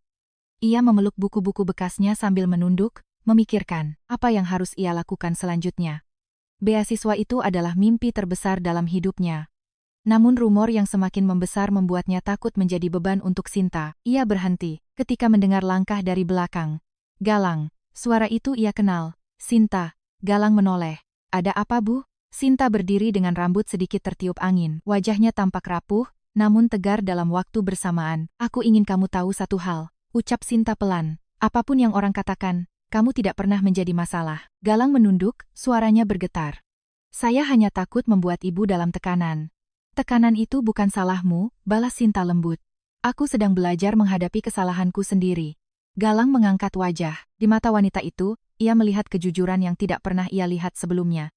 Ia memeluk buku-buku bekasnya sambil menunduk, memikirkan apa yang harus ia lakukan selanjutnya. Beasiswa itu adalah mimpi terbesar dalam hidupnya. Namun rumor yang semakin membesar membuatnya takut menjadi beban untuk Sinta. Ia berhenti ketika mendengar langkah dari belakang. Galang, suara itu ia kenal. Sinta. Galang menoleh. Ada apa, Bu? Sinta berdiri dengan rambut sedikit tertiup angin. Wajahnya tampak rapuh, namun tegar dalam waktu bersamaan. Aku ingin kamu tahu satu hal, ucap Sinta pelan. Apapun yang orang katakan, kamu tidak pernah menjadi masalah. Galang menunduk, suaranya bergetar. Saya hanya takut membuat ibu dalam tekanan. Tekanan itu bukan salahmu, balas Sinta lembut. Aku sedang belajar menghadapi kesalahanku sendiri. Galang mengangkat wajah. Di mata wanita itu, ia melihat kejujuran yang tidak pernah ia lihat sebelumnya.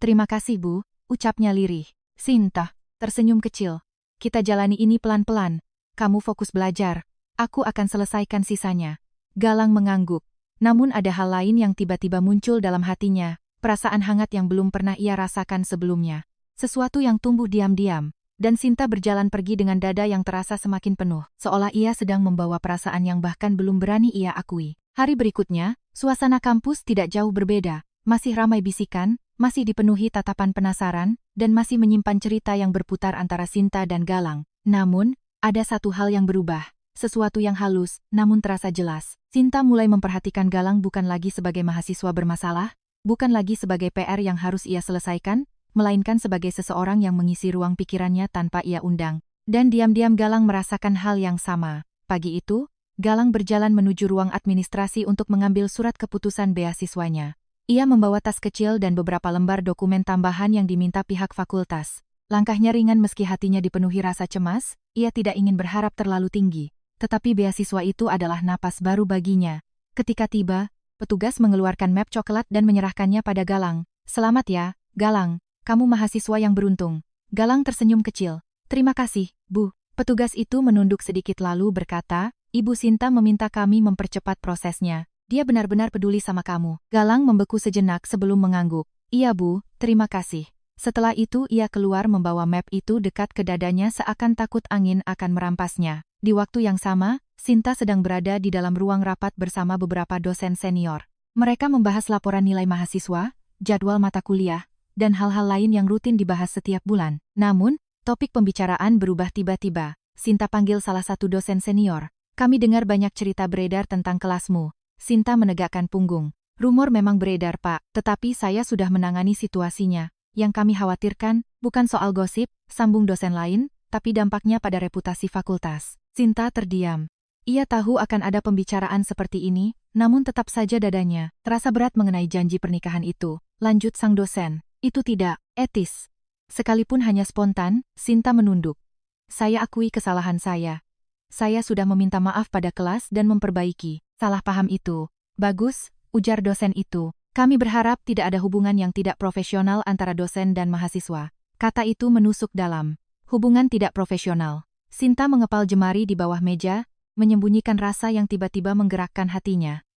Terima kasih, Bu, ucapnya lirih. Sinta tersenyum kecil. Kita jalani ini pelan-pelan. Kamu fokus belajar. Aku akan selesaikan sisanya. Galang mengangguk. Namun ada hal lain yang tiba-tiba muncul dalam hatinya. Perasaan hangat yang belum pernah ia rasakan sebelumnya. Sesuatu yang tumbuh diam-diam. Dan Sinta berjalan pergi dengan dada yang terasa semakin penuh. Seolah ia sedang membawa perasaan yang bahkan belum berani ia akui. Hari berikutnya, suasana kampus tidak jauh berbeda. Masih ramai bisikan, masih dipenuhi tatapan penasaran, dan masih menyimpan cerita yang berputar antara Sinta dan Galang. Namun, ada satu hal yang berubah. sesuatu yang halus, namun terasa jelas. Sinta mulai memperhatikan Galang bukan lagi sebagai mahasiswa bermasalah, bukan lagi sebagai PR yang harus ia selesaikan, melainkan sebagai seseorang yang mengisi ruang pikirannya tanpa ia undang. Dan diam-diam Galang merasakan hal yang sama. Pagi itu, Galang berjalan menuju ruang administrasi untuk mengambil surat keputusan beasiswanya. Ia membawa tas kecil dan beberapa lembar dokumen tambahan yang diminta pihak fakultas. Langkahnya ringan meski hatinya dipenuhi rasa cemas, ia tidak ingin berharap terlalu tinggi. Tetapi beasiswa itu adalah napas baru baginya. Ketika tiba, petugas mengeluarkan map coklat dan menyerahkannya pada Galang. "Selamat ya, Galang, kamu mahasiswa yang beruntung." Galang tersenyum kecil. "Terima kasih, Bu." Petugas itu menunduk sedikit lalu berkata, "Ibu Sinta meminta kami mempercepat prosesnya. Dia benar-benar peduli sama kamu." Galang membeku sejenak sebelum mengangguk. "Iya Bu, terima kasih." Setelah itu ia keluar membawa map itu dekat ke dadanya seakan takut angin akan merampasnya. Di waktu yang sama, Sinta sedang berada di dalam ruang rapat bersama beberapa dosen senior. Mereka membahas laporan nilai mahasiswa, jadwal mata kuliah, dan hal-hal lain yang rutin dibahas setiap bulan. Namun, topik pembicaraan berubah tiba-tiba. Sinta panggil salah satu dosen senior. "Kami dengar banyak cerita beredar tentang kelasmu." Sinta menegakkan punggung. "Rumor memang beredar, Pak, tetapi saya sudah menangani situasinya. Yang kami khawatirkan bukan soal gosip," sambung dosen lain, "tapi dampaknya pada reputasi fakultas." Sinta terdiam. Ia tahu akan ada pembicaraan seperti ini, namun tetap saja dadanya terasa berat mengenai janji pernikahan itu. Lanjut sang dosen, "Itu tidak etis." Sekalipun hanya spontan, Sinta menunduk. "Saya akui kesalahan saya. Saya sudah meminta maaf pada kelas dan memperbaiki salah paham itu." "Bagus," ujar dosen itu. "Kami berharap tidak ada hubungan yang tidak profesional antara dosen dan mahasiswa." Kata itu menusuk dalam. Hubungan tidak profesional. Sinta mengepal jemari di bawah meja, menyembunyikan rasa yang tiba-tiba menggerakkan hatinya.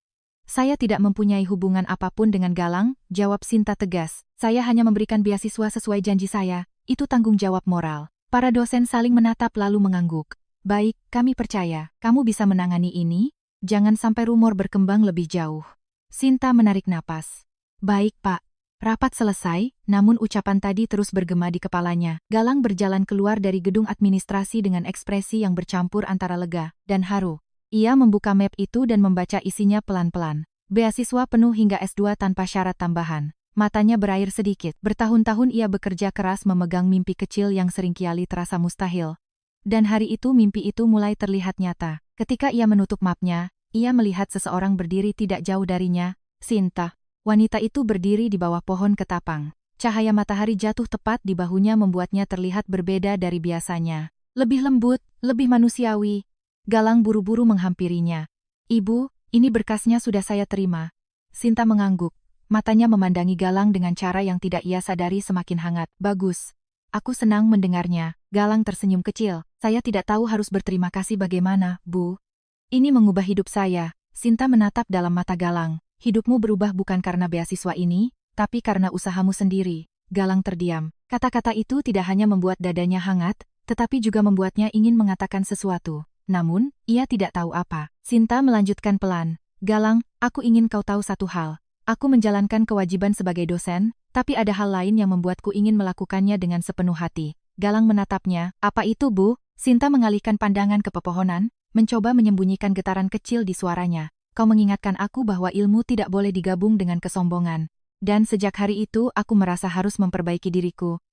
"Saya tidak mempunyai hubungan apapun dengan Galang," jawab Sinta tegas. "Saya hanya memberikan beasiswa sesuai janji saya. Itu tanggung jawab moral." Para dosen saling menatap lalu mengangguk. "Baik, kami percaya. Kamu bisa menangani ini. Jangan sampai rumor berkembang lebih jauh." Sinta menarik napas. "Baik, Pak." Rapat selesai, namun ucapan tadi terus bergema di kepalanya. Galang berjalan keluar dari gedung administrasi dengan ekspresi yang bercampur antara lega dan haru. Ia membuka map itu dan membaca isinya pelan-pelan. Beasiswa penuh hingga S2 tanpa syarat tambahan. Matanya berair sedikit. Bertahun-tahun ia bekerja keras memegang mimpi kecil yang seringkali terasa mustahil. Dan hari itu mimpi itu mulai terlihat nyata. Ketika ia menutup mapnya, ia melihat seseorang berdiri tidak jauh darinya, Sinta. Wanita itu berdiri di bawah pohon ketapang. Cahaya matahari jatuh tepat di bahunya membuatnya terlihat berbeda dari biasanya. Lebih lembut, lebih manusiawi. Galang buru-buru menghampirinya. "Ibu, ini berkasnya sudah saya terima." Sinta mengangguk. Matanya memandangi Galang dengan cara yang tidak ia sadari semakin hangat. "Bagus. Aku senang mendengarnya." Galang tersenyum kecil. "Saya tidak tahu harus berterima kasih bagaimana, Bu. Ini mengubah hidup saya." Sinta menatap dalam mata Galang. "Hidupmu berubah bukan karena beasiswa ini, tapi karena usahamu sendiri." Galang terdiam. Kata-kata itu tidak hanya membuat dadanya hangat, tetapi juga membuatnya ingin mengatakan sesuatu. Namun, ia tidak tahu apa. Sinta melanjutkan pelan. "Galang, aku ingin kau tahu satu hal. Aku menjalankan kewajiban sebagai dosen, tapi ada hal lain yang membuatku ingin melakukannya dengan sepenuh hati." Galang menatapnya. "Apa itu, Bu?" Sinta mengalihkan pandangan ke pepohonan, mencoba menyembunyikan getaran kecil di suaranya. "Kau mengingatkan aku bahwa ilmu tidak boleh digabung dengan kesombongan. Dan sejak hari itu aku merasa harus memperbaiki diriku."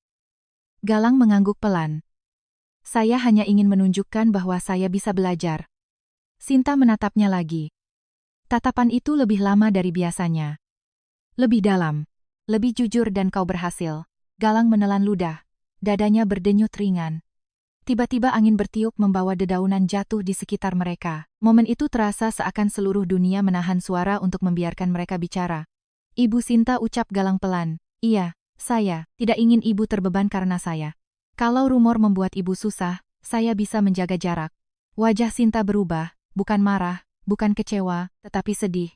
Galang mengangguk pelan. "Saya hanya ingin menunjukkan bahwa saya bisa belajar." Sinta menatapnya lagi. Tatapan itu lebih lama dari biasanya. "Lebih dalam. Lebih jujur dan kau berhasil." Galang menelan ludah. Dadanya berdenyut ringan. Tiba-tiba angin bertiup membawa dedaunan jatuh di sekitar mereka. Momen itu terasa seakan seluruh dunia menahan suara untuk membiarkan mereka bicara. "Ibu Sinta," ucap Galang pelan. "Iya, saya tidak ingin ibu terbeban karena saya. Kalau rumor membuat ibu susah, saya bisa menjaga jarak." Wajah Sinta berubah, bukan marah, bukan kecewa, tetapi sedih.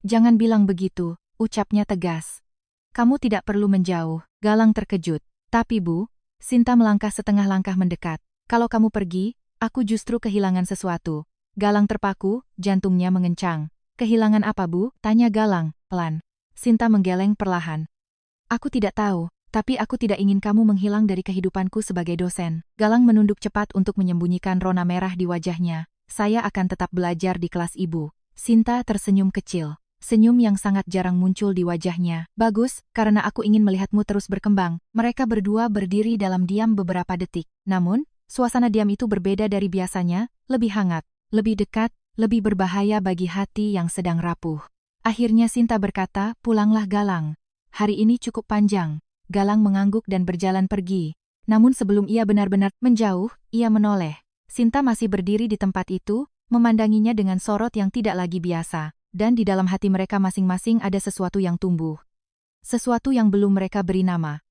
"Jangan bilang begitu," ucapnya tegas. "Kamu tidak perlu menjauh." Galang terkejut. "Tapi Bu," Sinta melangkah setengah langkah mendekat. "Kalau kamu pergi, aku justru kehilangan sesuatu." Galang terpaku, jantungnya mengencang. "Kehilangan apa, Bu?" tanya Galang, pelan. Sinta menggeleng perlahan. "Aku tidak tahu, tapi aku tidak ingin kamu menghilang dari kehidupanku sebagai dosen." Galang menunduk cepat untuk menyembunyikan rona merah di wajahnya. Saya akan tetap belajar di kelas ibu. Sinta tersenyum kecil. Senyum yang sangat jarang muncul di wajahnya. Bagus, karena aku ingin melihatmu terus berkembang. Mereka berdua berdiri dalam diam beberapa detik. Namun, suasana diam itu berbeda dari biasanya, lebih hangat, lebih dekat, lebih berbahaya bagi hati yang sedang rapuh. Akhirnya Sinta berkata, pulanglah Galang. Hari ini cukup panjang. Galang mengangguk dan berjalan pergi. Namun sebelum ia benar-benar menjauh, ia menoleh. Sinta masih berdiri di tempat itu, memandanginya dengan sorot yang tidak lagi biasa. Dan di dalam hati mereka masing-masing ada sesuatu yang tumbuh. Sesuatu yang belum mereka beri nama.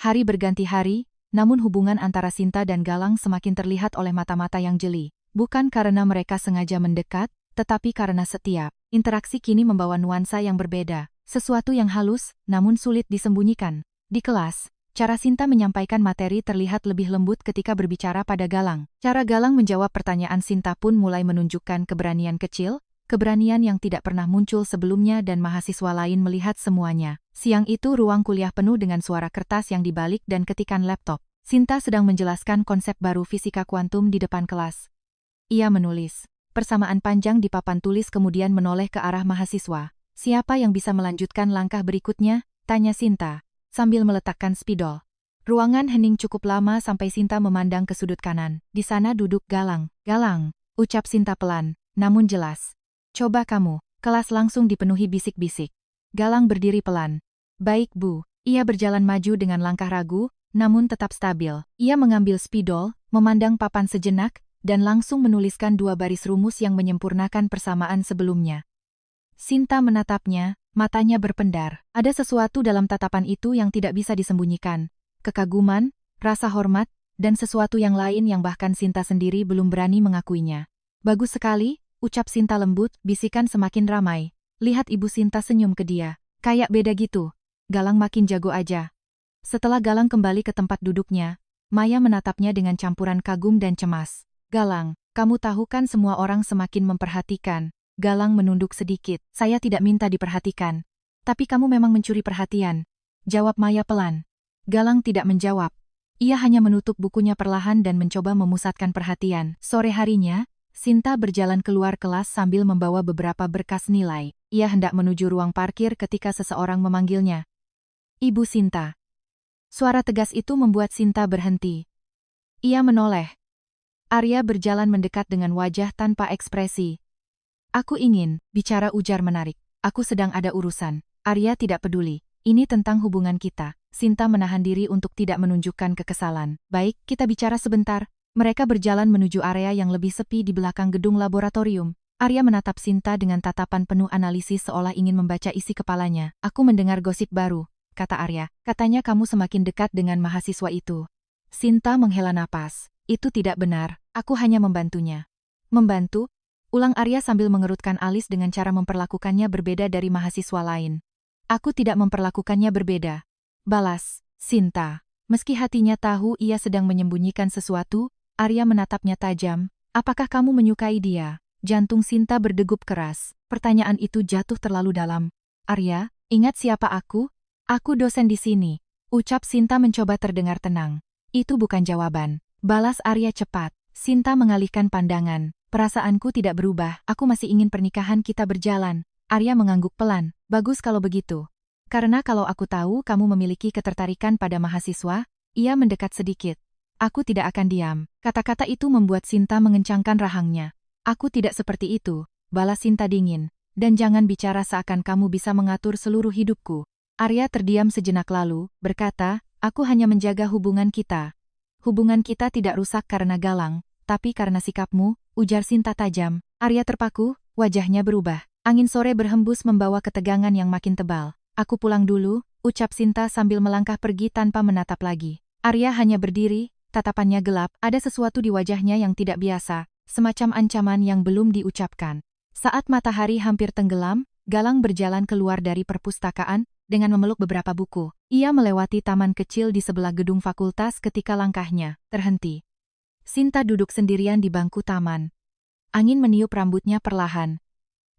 Hari berganti hari, namun hubungan antara Sinta dan Galang semakin terlihat oleh mata-mata yang jeli. Bukan karena mereka sengaja mendekat, tetapi karena setiap interaksi kini membawa nuansa yang berbeda. Sesuatu yang halus, namun sulit disembunyikan. Di kelas, cara Sinta menyampaikan materi terlihat lebih lembut ketika berbicara pada Galang. Cara Galang menjawab pertanyaan Sinta pun mulai menunjukkan keberanian kecil, keberanian yang tidak pernah muncul sebelumnya dan mahasiswa lain melihat semuanya. Siang itu ruang kuliah penuh dengan suara kertas yang dibalik dan ketikan laptop. Sinta sedang menjelaskan konsep baru fisika kuantum di depan kelas. Ia menulis persamaan panjang di papan tulis kemudian menoleh ke arah mahasiswa. Siapa yang bisa melanjutkan langkah berikutnya? Tanya Sinta, sambil meletakkan spidol. Ruangan hening cukup lama sampai Sinta memandang ke sudut kanan. Di sana duduk Galang. Galang, ucap Sinta pelan, namun jelas. Coba kamu. Kelas langsung dipenuhi bisik-bisik. Galang berdiri pelan. Baik Bu. Ia berjalan maju dengan langkah ragu, namun tetap stabil. Ia mengambil spidol, memandang papan sejenak, dan langsung menuliskan 2 baris rumus yang menyempurnakan persamaan sebelumnya. Sinta menatapnya, matanya berpendar. Ada sesuatu dalam tatapan itu yang tidak bisa disembunyikan. Kekaguman, rasa hormat, dan sesuatu yang lain yang bahkan Sinta sendiri belum berani mengakuinya. Bagus sekali, ucap Sinta lembut, bisikan semakin ramai. Lihat Ibu Sinta senyum ke dia. Kayak beda gitu. Galang makin jago aja. Setelah Galang kembali ke tempat duduknya, Maya menatapnya dengan campuran kagum dan cemas. Galang, kamu tahu kan semua orang semakin memperhatikan. Galang menunduk sedikit. Saya tidak minta diperhatikan. Tapi kamu memang mencuri perhatian. Jawab Maya pelan. Galang tidak menjawab. Ia hanya menutup bukunya perlahan dan mencoba memusatkan perhatian. Sore harinya, Sinta berjalan keluar kelas sambil membawa beberapa berkas nilai. Ia hendak menuju ruang parkir ketika seseorang memanggilnya. Ibu Sinta. Suara tegas itu membuat Sinta berhenti. Ia menoleh. Arya berjalan mendekat dengan wajah tanpa ekspresi. Aku ingin, bicara ujar menarik. Aku sedang ada urusan. Arya tidak peduli. Ini tentang hubungan kita. Sinta menahan diri untuk tidak menunjukkan kekesalan. Baik, kita bicara sebentar. Mereka berjalan menuju area yang lebih sepi di belakang gedung laboratorium. Arya menatap Sinta dengan tatapan penuh analisis seolah ingin membaca isi kepalanya. Aku mendengar gosip baru, kata Arya. Katanya kamu semakin dekat dengan mahasiswa itu. Sinta menghela napas. Itu tidak benar. Aku hanya membantunya. Membantu? Ulang Arya sambil mengerutkan alis dengan cara memperlakukannya berbeda dari mahasiswa lain. Aku tidak memperlakukannya berbeda. Balas Sinta. Meski hatinya tahu ia sedang menyembunyikan sesuatu, Arya menatapnya tajam. Apakah kamu menyukai dia? Jantung Sinta berdegup keras. Pertanyaan itu jatuh terlalu dalam. Arya, ingat siapa aku? Aku dosen di sini. Ucap Sinta mencoba terdengar tenang. Itu bukan jawaban. Balas Arya cepat. Sinta mengalihkan pandangan. Perasaanku tidak berubah. Aku masih ingin pernikahan kita berjalan. Arya mengangguk pelan. Bagus kalau begitu. Karena kalau aku tahu kamu memiliki ketertarikan pada mahasiswa, ia mendekat sedikit. Aku tidak akan diam. Kata-kata itu membuat Sinta mengencangkan rahangnya. Aku tidak seperti itu, balas Sinta dingin. Dan jangan bicara seakan kamu bisa mengatur seluruh hidupku. Arya terdiam sejenak lalu, berkata, aku hanya menjaga hubungan kita. Hubungan kita tidak rusak karena Galang, tapi karena sikapmu, ujar Sinta tajam. Arya terpaku, wajahnya berubah. Angin sore berhembus membawa ketegangan yang makin tebal. Aku pulang dulu, ucap Sinta sambil melangkah pergi tanpa menatap lagi. Arya hanya berdiri, tatapannya gelap, ada sesuatu di wajahnya yang tidak biasa, semacam ancaman yang belum diucapkan. Saat matahari hampir tenggelam, Galang berjalan keluar dari perpustakaan, dengan memeluk beberapa buku. Ia melewati taman kecil di sebelah gedung fakultas ketika langkahnya terhenti. Sinta duduk sendirian di bangku taman. Angin meniup rambutnya perlahan.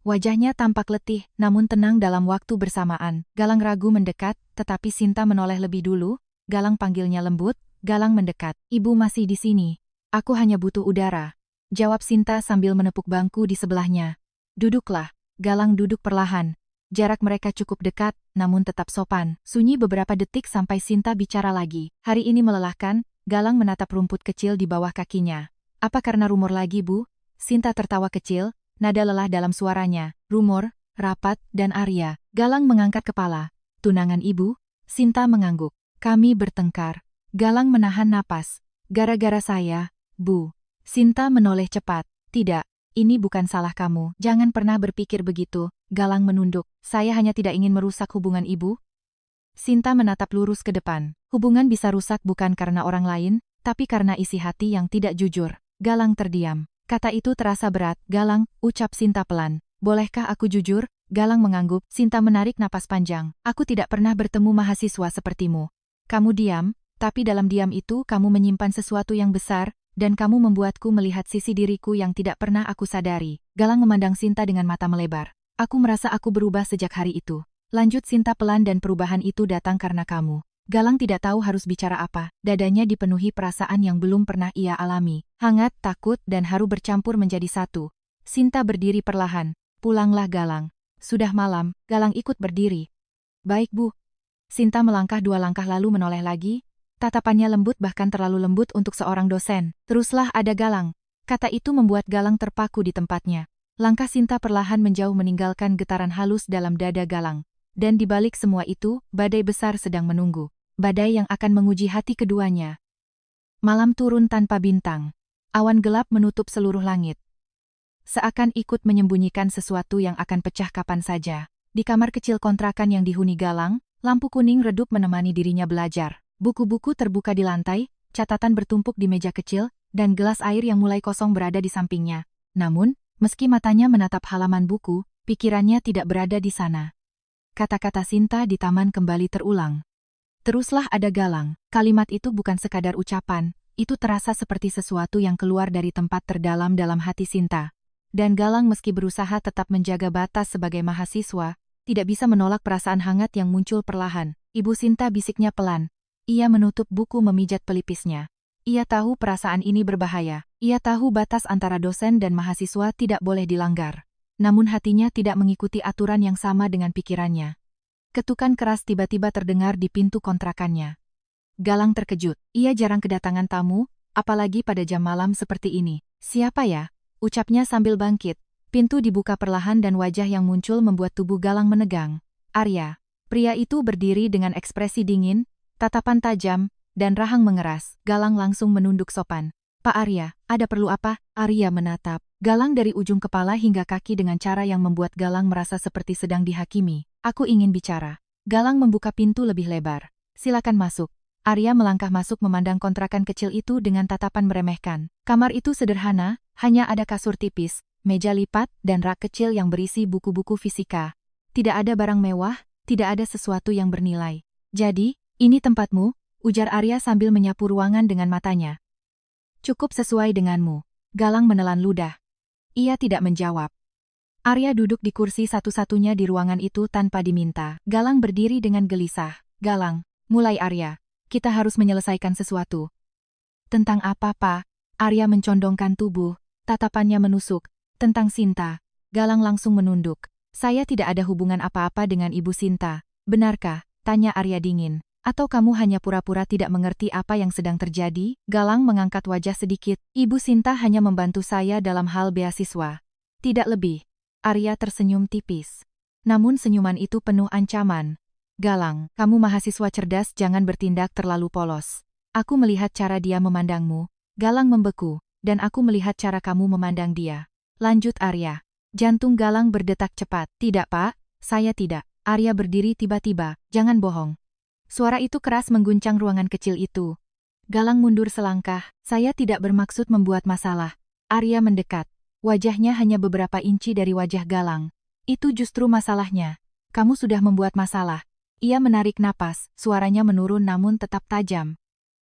Wajahnya tampak letih, namun tenang dalam waktu bersamaan. Galang ragu mendekat, tetapi Sinta menoleh lebih dulu. Galang panggilnya lembut. Galang mendekat. Ibu masih di sini. Aku hanya butuh udara. Jawab Sinta sambil menepuk bangku di sebelahnya. Duduklah. Galang duduk perlahan. Jarak mereka cukup dekat, namun tetap sopan. Sunyi beberapa detik sampai Sinta bicara lagi. Hari ini melelahkan, Galang menatap rumput kecil di bawah kakinya. Apa karena rumor lagi, Bu? Sinta tertawa kecil, nada lelah dalam suaranya. Rumor, rapat, dan Arya. Galang mengangkat kepala. Tunangan Ibu? Sinta mengangguk. Kami bertengkar. Galang menahan napas. Gara-gara saya, Bu. Sinta menoleh cepat. Tidak. Ini bukan salah kamu. Jangan pernah berpikir begitu. Galang menunduk. Saya hanya tidak ingin merusak hubungan ibu. Sinta menatap lurus ke depan. Hubungan bisa rusak bukan karena orang lain, tapi karena isi hati yang tidak jujur. Galang terdiam. Kata itu terasa berat. Galang, ucap Sinta pelan. Bolehkah aku jujur? Galang mengangguk. Sinta menarik napas panjang. Aku tidak pernah bertemu mahasiswa sepertimu. Kamu diam, tapi dalam diam itu kamu menyimpan sesuatu yang besar, dan kamu membuatku melihat sisi diriku yang tidak pernah aku sadari. Galang memandang Sinta dengan mata melebar. Aku merasa aku berubah sejak hari itu. Lanjut Sinta pelan, dan perubahan itu datang karena kamu. Galang tidak tahu harus bicara apa. Dadanya dipenuhi perasaan yang belum pernah ia alami. Hangat, takut, dan haru bercampur menjadi satu. Sinta berdiri perlahan. Pulanglah Galang. Sudah malam. Galang ikut berdiri. Baik Bu. Sinta melangkah 2 langkah lalu menoleh lagi. Tatapannya lembut, bahkan terlalu lembut untuk seorang dosen. Teruslah ada Galang. Kata itu membuat Galang terpaku di tempatnya. Langkah Sinta perlahan menjauh meninggalkan getaran halus dalam dada Galang. Dan di balik semua itu, badai besar sedang menunggu. Badai yang akan menguji hati keduanya. Malam turun tanpa bintang. Awan gelap menutup seluruh langit. Seakan ikut menyembunyikan sesuatu yang akan pecah kapan saja. Di kamar kecil kontrakan yang dihuni Galang, lampu kuning redup menemani dirinya belajar. Buku-buku terbuka di lantai, catatan bertumpuk di meja kecil, dan gelas air yang mulai kosong berada di sampingnya. Namun, meski matanya menatap halaman buku, pikirannya tidak berada di sana. Kata-kata Sinta di taman kembali terulang. Teruslah ada Galang. Kalimat itu bukan sekadar ucapan, itu terasa seperti sesuatu yang keluar dari tempat terdalam dalam hati Sinta. Dan Galang meski berusaha tetap menjaga batas sebagai mahasiswa, tidak bisa menolak perasaan hangat yang muncul perlahan. Ibu Sinta, bisiknya pelan. Ia menutup buku, memijat pelipisnya. Ia tahu perasaan ini berbahaya. Ia tahu batas antara dosen dan mahasiswa tidak boleh dilanggar. Namun hatinya tidak mengikuti aturan yang sama dengan pikirannya. Ketukan keras tiba-tiba terdengar di pintu kontrakannya. Galang terkejut. Ia jarang kedatangan tamu, apalagi pada jam malam seperti ini. Siapa ya? Ucapnya sambil bangkit. Pintu dibuka perlahan dan wajah yang muncul membuat tubuh Galang menegang. Arya. Pria itu berdiri dengan ekspresi dingin, tatapan tajam, dan rahang mengeras. Galang langsung menunduk sopan. Pak Arya, ada perlu apa? Arya menatap Galang dari ujung kepala hingga kaki dengan cara yang membuat Galang merasa seperti sedang dihakimi. Aku ingin bicara. Galang membuka pintu lebih lebar. Silakan masuk. Arya melangkah masuk memandang kontrakan kecil itu dengan tatapan meremehkan. Kamar itu sederhana, hanya ada kasur tipis, meja lipat, dan rak kecil yang berisi buku-buku fisika. Tidak ada barang mewah, tidak ada sesuatu yang bernilai. Jadi, ini tempatmu, ujar Arya sambil menyapu ruangan dengan matanya. Cukup sesuai denganmu. Galang menelan ludah. Ia tidak menjawab. Arya duduk di kursi satu-satunya di ruangan itu tanpa diminta. Galang berdiri dengan gelisah. Galang, mulai Arya. Kita harus menyelesaikan sesuatu. Tentang apa, Pak? Arya mencondongkan tubuh, tatapannya menusuk. Tentang Sinta. Galang langsung menunduk. Saya tidak ada hubungan apa-apa dengan Ibu Sinta. Benarkah? Tanya Arya dingin. Atau kamu hanya pura-pura tidak mengerti apa yang sedang terjadi? Galang mengangkat wajah sedikit. Ibu Sinta hanya membantu saya dalam hal beasiswa. Tidak lebih. Arya tersenyum tipis. Namun senyuman itu penuh ancaman. Galang, kamu mahasiswa cerdas, jangan bertindak terlalu polos. Aku melihat cara dia memandangmu. Galang membeku, dan aku melihat cara kamu memandang dia. Lanjut Arya. Jantung Galang berdetak cepat. Tidak Pak, saya tidak. Arya berdiri tiba-tiba. Jangan bohong. Suara itu keras mengguncang ruangan kecil itu. Galang mundur selangkah. Saya tidak bermaksud membuat masalah. Arya mendekat. Wajahnya hanya beberapa inci dari wajah Galang. Itu justru masalahnya. Kamu sudah membuat masalah. Ia menarik napas, suaranya menurun namun tetap tajam.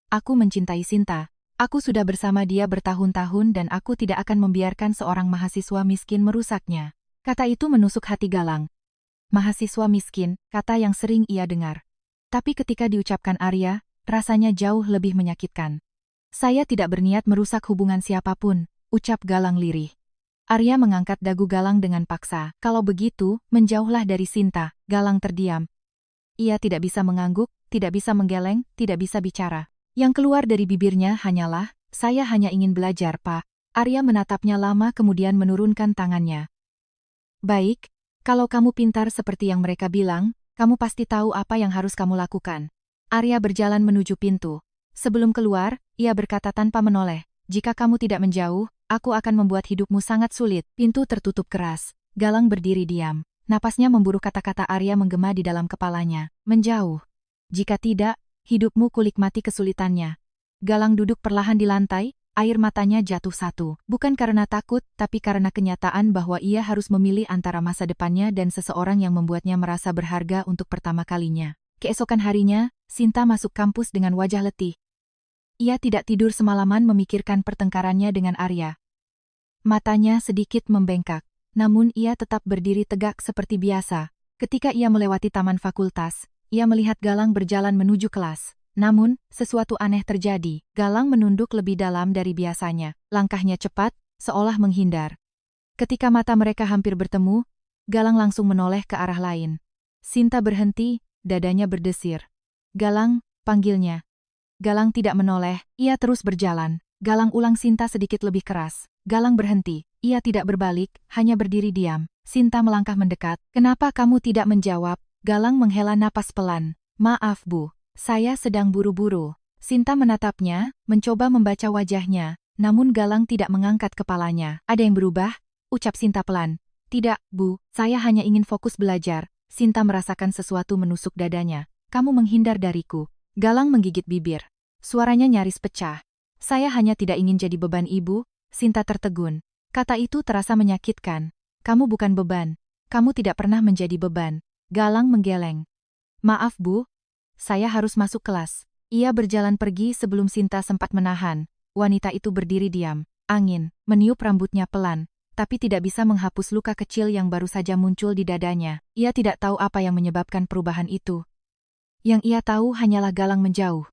Aku mencintai Sinta. Aku sudah bersama dia bertahun-tahun dan aku tidak akan membiarkan seorang mahasiswa miskin merusaknya. Kata itu menusuk hati Galang. Mahasiswa miskin, kata yang sering ia dengar. Tapi ketika diucapkan Arya, rasanya jauh lebih menyakitkan. Saya tidak berniat merusak hubungan siapapun. ucap Galang lirih. Arya mengangkat dagu Galang dengan paksa. Kalau begitu, menjauhlah dari Sinta. Galang terdiam. Ia tidak bisa mengangguk, tidak bisa menggeleng, tidak bisa bicara. Yang keluar dari bibirnya hanyalah, "Saya hanya ingin belajar, Pak." Arya menatapnya lama kemudian menurunkan tangannya. "Baik, kalau kamu pintar seperti yang mereka bilang, kamu pasti tahu apa yang harus kamu lakukan." Arya berjalan menuju pintu. Sebelum keluar, ia berkata tanpa menoleh, "Jika kamu tidak menjauh, aku akan membuat hidupmu sangat sulit." Pintu tertutup keras. Galang berdiri diam. Napasnya memburu kata-kata Arya menggema di dalam kepalanya. "Menjauh. Jika tidak, hidupmu kulik mati kesulitannya." Galang duduk perlahan di lantai, air matanya jatuh satu. Bukan karena takut, tapi karena kenyataan bahwa ia harus memilih antara masa depannya dan seseorang yang membuatnya merasa berharga untuk pertama kalinya. Keesokan harinya, Sinta masuk kampus dengan wajah letih. Ia tidak tidur semalaman memikirkan pertengkarannya dengan Arya. Matanya sedikit membengkak, namun ia tetap berdiri tegak seperti biasa. Ketika ia melewati taman fakultas, ia melihat Galang berjalan menuju kelas. Namun, sesuatu aneh terjadi. Galang menunduk lebih dalam dari biasanya. Langkahnya cepat, seolah menghindar. Ketika mata mereka hampir bertemu, Galang langsung menoleh ke arah lain. Sinta berhenti, dadanya berdesir. "Galang," panggilnya. Galang tidak menoleh, ia terus berjalan. Galang ulang Sinta sedikit lebih keras. Galang berhenti, ia tidak berbalik, hanya berdiri diam. Sinta melangkah mendekat. "Kenapa kamu tidak menjawab?" Galang menghela napas pelan. "Maaf, Bu. Saya sedang buru-buru." Sinta menatapnya, mencoba membaca wajahnya, namun Galang tidak mengangkat kepalanya. "Ada yang berubah?" ucap Sinta pelan. "Tidak, Bu, saya hanya ingin fokus belajar." Sinta merasakan sesuatu menusuk dadanya. "Kamu menghindar dariku." Galang menggigit bibir. Suaranya nyaris pecah. "Saya hanya tidak ingin jadi beban ibu." Sinta tertegun. Kata itu terasa menyakitkan. "Kamu bukan beban. Kamu tidak pernah menjadi beban." Galang menggeleng. "Maaf, Bu. Saya harus masuk kelas." Ia berjalan pergi sebelum Sinta sempat menahan. Wanita itu berdiri diam. Angin meniup rambutnya pelan, tapi tidak bisa menghapus luka kecil yang baru saja muncul di dadanya. Ia tidak tahu apa yang menyebabkan perubahan itu. Yang ia tahu hanyalah Galang menjauh.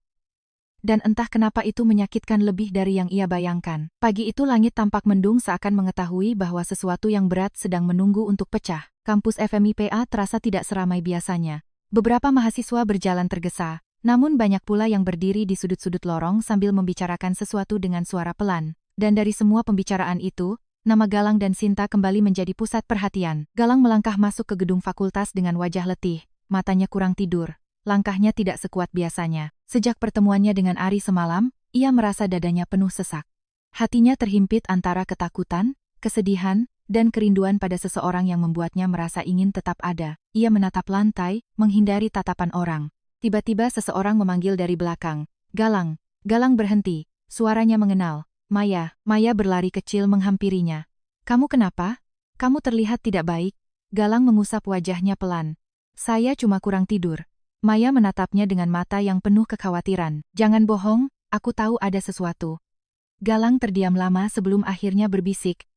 Dan entah kenapa itu menyakitkan lebih dari yang ia bayangkan. Pagi itu langit tampak mendung seakan mengetahui bahwa sesuatu yang berat sedang menunggu untuk pecah. Kampus FMIPA terasa tidak seramai biasanya. Beberapa mahasiswa berjalan tergesa, namun banyak pula yang berdiri di sudut-sudut lorong sambil membicarakan sesuatu dengan suara pelan. Dan dari semua pembicaraan itu, nama Galang dan Sinta kembali menjadi pusat perhatian. Galang melangkah masuk ke gedung fakultas dengan wajah letih, matanya kurang tidur. Langkahnya tidak sekuat biasanya. Sejak pertemuannya dengan Ari semalam, ia merasa dadanya penuh sesak. Hatinya terhimpit antara ketakutan, kesedihan, dan kerinduan pada seseorang yang membuatnya merasa ingin tetap ada. Ia menatap lantai, menghindari tatapan orang. Tiba-tiba seseorang memanggil dari belakang. "Galang." Galang berhenti, suaranya mengenal. "Maya." Maya berlari kecil menghampirinya. "Kamu kenapa? Kamu terlihat tidak baik." Galang mengusap wajahnya pelan. "Saya cuma kurang tidur." Maya menatapnya dengan mata yang penuh kekhawatiran. "Jangan bohong, aku tahu ada sesuatu." Galang terdiam lama sebelum akhirnya berbisik.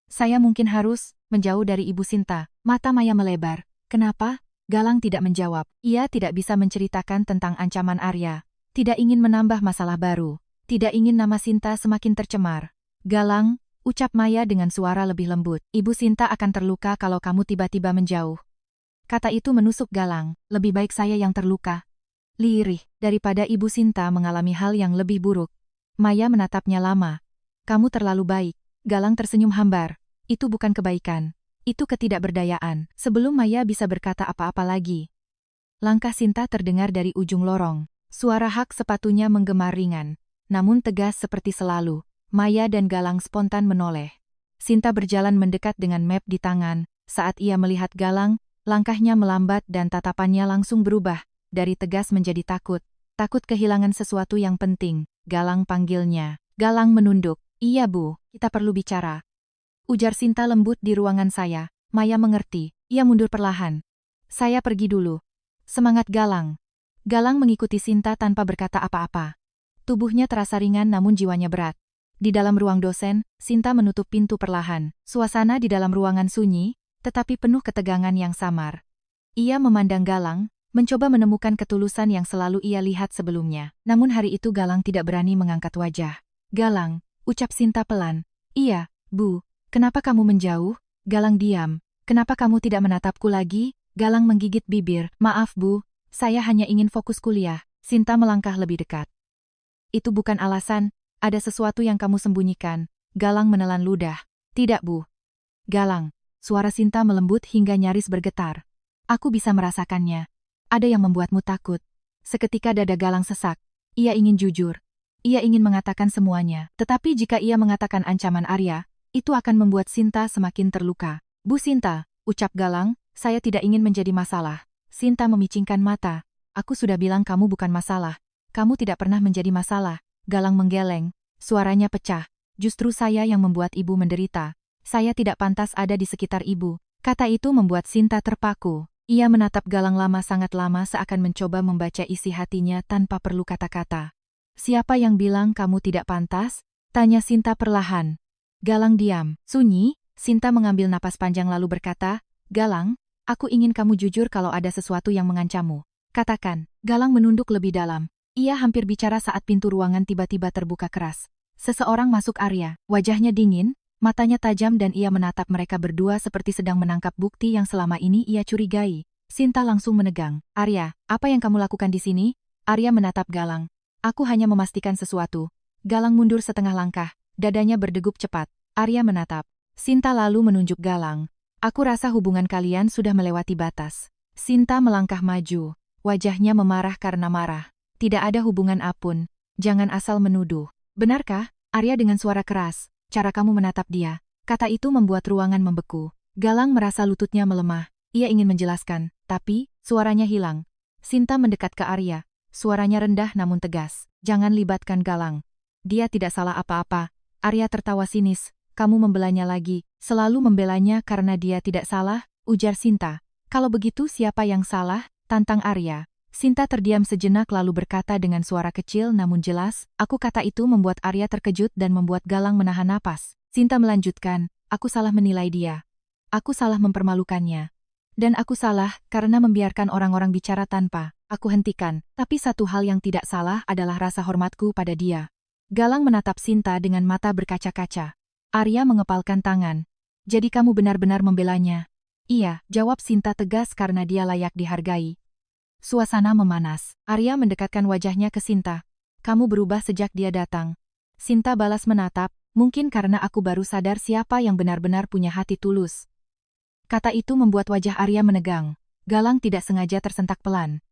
"Saya mungkin harus menjauh dari Ibu Sinta." Mata Maya melebar. "Kenapa?" Galang tidak menjawab. Ia tidak bisa menceritakan tentang ancaman Arya. Tidak ingin menambah masalah baru. Tidak ingin nama Sinta semakin tercemar. "Galang," ucap Maya dengan suara lebih lembut. "Ibu Sinta akan terluka kalau kamu tiba-tiba menjauh." Kata itu menusuk Galang. "Lebih baik saya yang terluka, lirih, daripada Ibu Sinta mengalami hal yang lebih buruk." Maya menatapnya lama. "Kamu terlalu baik." Galang tersenyum hambar. "Itu bukan kebaikan. Itu ketidakberdayaan." Sebelum Maya bisa berkata apa-apa lagi, langkah Sinta terdengar dari ujung lorong. Suara hak sepatunya menggema ringan, namun tegas seperti selalu. Maya dan Galang spontan menoleh. Sinta berjalan mendekat dengan map di tangan. Saat ia melihat Galang, langkahnya melambat dan tatapannya langsung berubah, dari tegas menjadi takut. Takut kehilangan sesuatu yang penting. Galang panggilnya. Galang menunduk. "Iya, Bu, kita perlu bicara." Ujar Sinta lembut di ruangan saya. Maya mengerti. Ia mundur perlahan. "Saya pergi dulu." Semangat Galang. Galang mengikuti Sinta tanpa berkata apa-apa. Tubuhnya terasa ringan namun jiwanya berat. Di dalam ruang dosen, Sinta menutup pintu perlahan. Suasana di dalam ruangan sunyi, tetapi penuh ketegangan yang samar. Ia memandang Galang, mencoba menemukan ketulusan yang selalu ia lihat sebelumnya. Namun hari itu Galang tidak berani mengangkat wajah. "Galang," ucap Sinta pelan. Iya, Bu. Kenapa kamu menjauh? Galang diam. Kenapa kamu tidak menatapku lagi? Galang menggigit bibir. Maaf, Bu. Saya hanya ingin fokus kuliah. Sinta melangkah lebih dekat. Itu bukan alasan. Ada sesuatu yang kamu sembunyikan. Galang menelan ludah. Tidak, Bu. Galang. Suara Sinta melembut hingga nyaris bergetar. Aku bisa merasakannya. Ada yang membuatmu takut. Seketika dada Galang sesak. Ia ingin jujur. Ia ingin mengatakan semuanya. Tetapi jika ia mengatakan ancaman Arya, itu akan membuat Sinta semakin terluka. Bu Sinta, ucap Galang, saya tidak ingin menjadi masalah. Sinta memicingkan mata. Aku sudah bilang kamu bukan masalah. Kamu tidak pernah menjadi masalah. Galang menggeleng. Suaranya pecah. Justru saya yang membuat ibu menderita. Saya tidak pantas ada di sekitar ibu. Kata itu membuat Sinta terpaku. Ia menatap Galang sangat lama seakan mencoba membaca isi hatinya tanpa perlu kata-kata. Siapa yang bilang kamu tidak pantas? Tanya Sinta perlahan. Galang diam. Sunyi, Sinta mengambil napas panjang lalu berkata, Galang, aku ingin kamu jujur kalau ada sesuatu yang mengancammu. Katakan. Galang menunduk lebih dalam. Ia hampir bicara saat pintu ruangan tiba-tiba terbuka keras. Seseorang masuk area. Wajahnya dingin, matanya tajam dan ia menatap mereka berdua seperti sedang menangkap bukti yang selama ini ia curigai. Sinta langsung menegang. Arya, apa yang kamu lakukan di sini? Arya menatap Galang. Aku hanya memastikan sesuatu. Galang mundur setengah langkah. Dadanya berdegup cepat. Arya menatap. Sinta lalu menunjuk Galang. Aku rasa hubungan kalian sudah melewati batas. Sinta melangkah maju. Wajahnya memarah karena marah. Tidak ada hubungan apun. Jangan asal menuduh. Benarkah? Arya dengan suara keras. Cara kamu menatap dia. Kata itu membuat ruangan membeku. Galang merasa lututnya melemah. Ia ingin menjelaskan, tapi suaranya hilang. Sinta mendekat ke Arya. Suaranya rendah namun tegas. Jangan libatkan Galang. Dia tidak salah apa-apa. Arya tertawa sinis. Kamu membelanya lagi. Selalu membelanya karena dia tidak salah, ujar Sinta. Kalau begitu siapa yang salah? Tantang Arya. Sinta terdiam sejenak lalu berkata dengan suara kecil namun jelas, aku kata itu membuat Arya terkejut dan membuat Galang menahan napas. Sinta melanjutkan, aku salah menilai dia. Aku salah mempermalukannya. Dan aku salah karena membiarkan orang-orang bicara tanpa aku hentikan. Tapi satu hal yang tidak salah adalah rasa hormatku pada dia. Galang menatap Sinta dengan mata berkaca-kaca. Arya mengepalkan tangan. Jadi kamu benar-benar membelanya? Iya, jawab Sinta tegas karena dia layak dihargai. Suasana memanas. Arya mendekatkan wajahnya ke Sinta. Kamu berubah sejak dia datang. Sinta balas menatap, mungkin karena aku baru sadar siapa yang benar-benar punya hati tulus. Kata itu membuat wajah Arya menegang. Galang tidak sengaja tersentak pelan.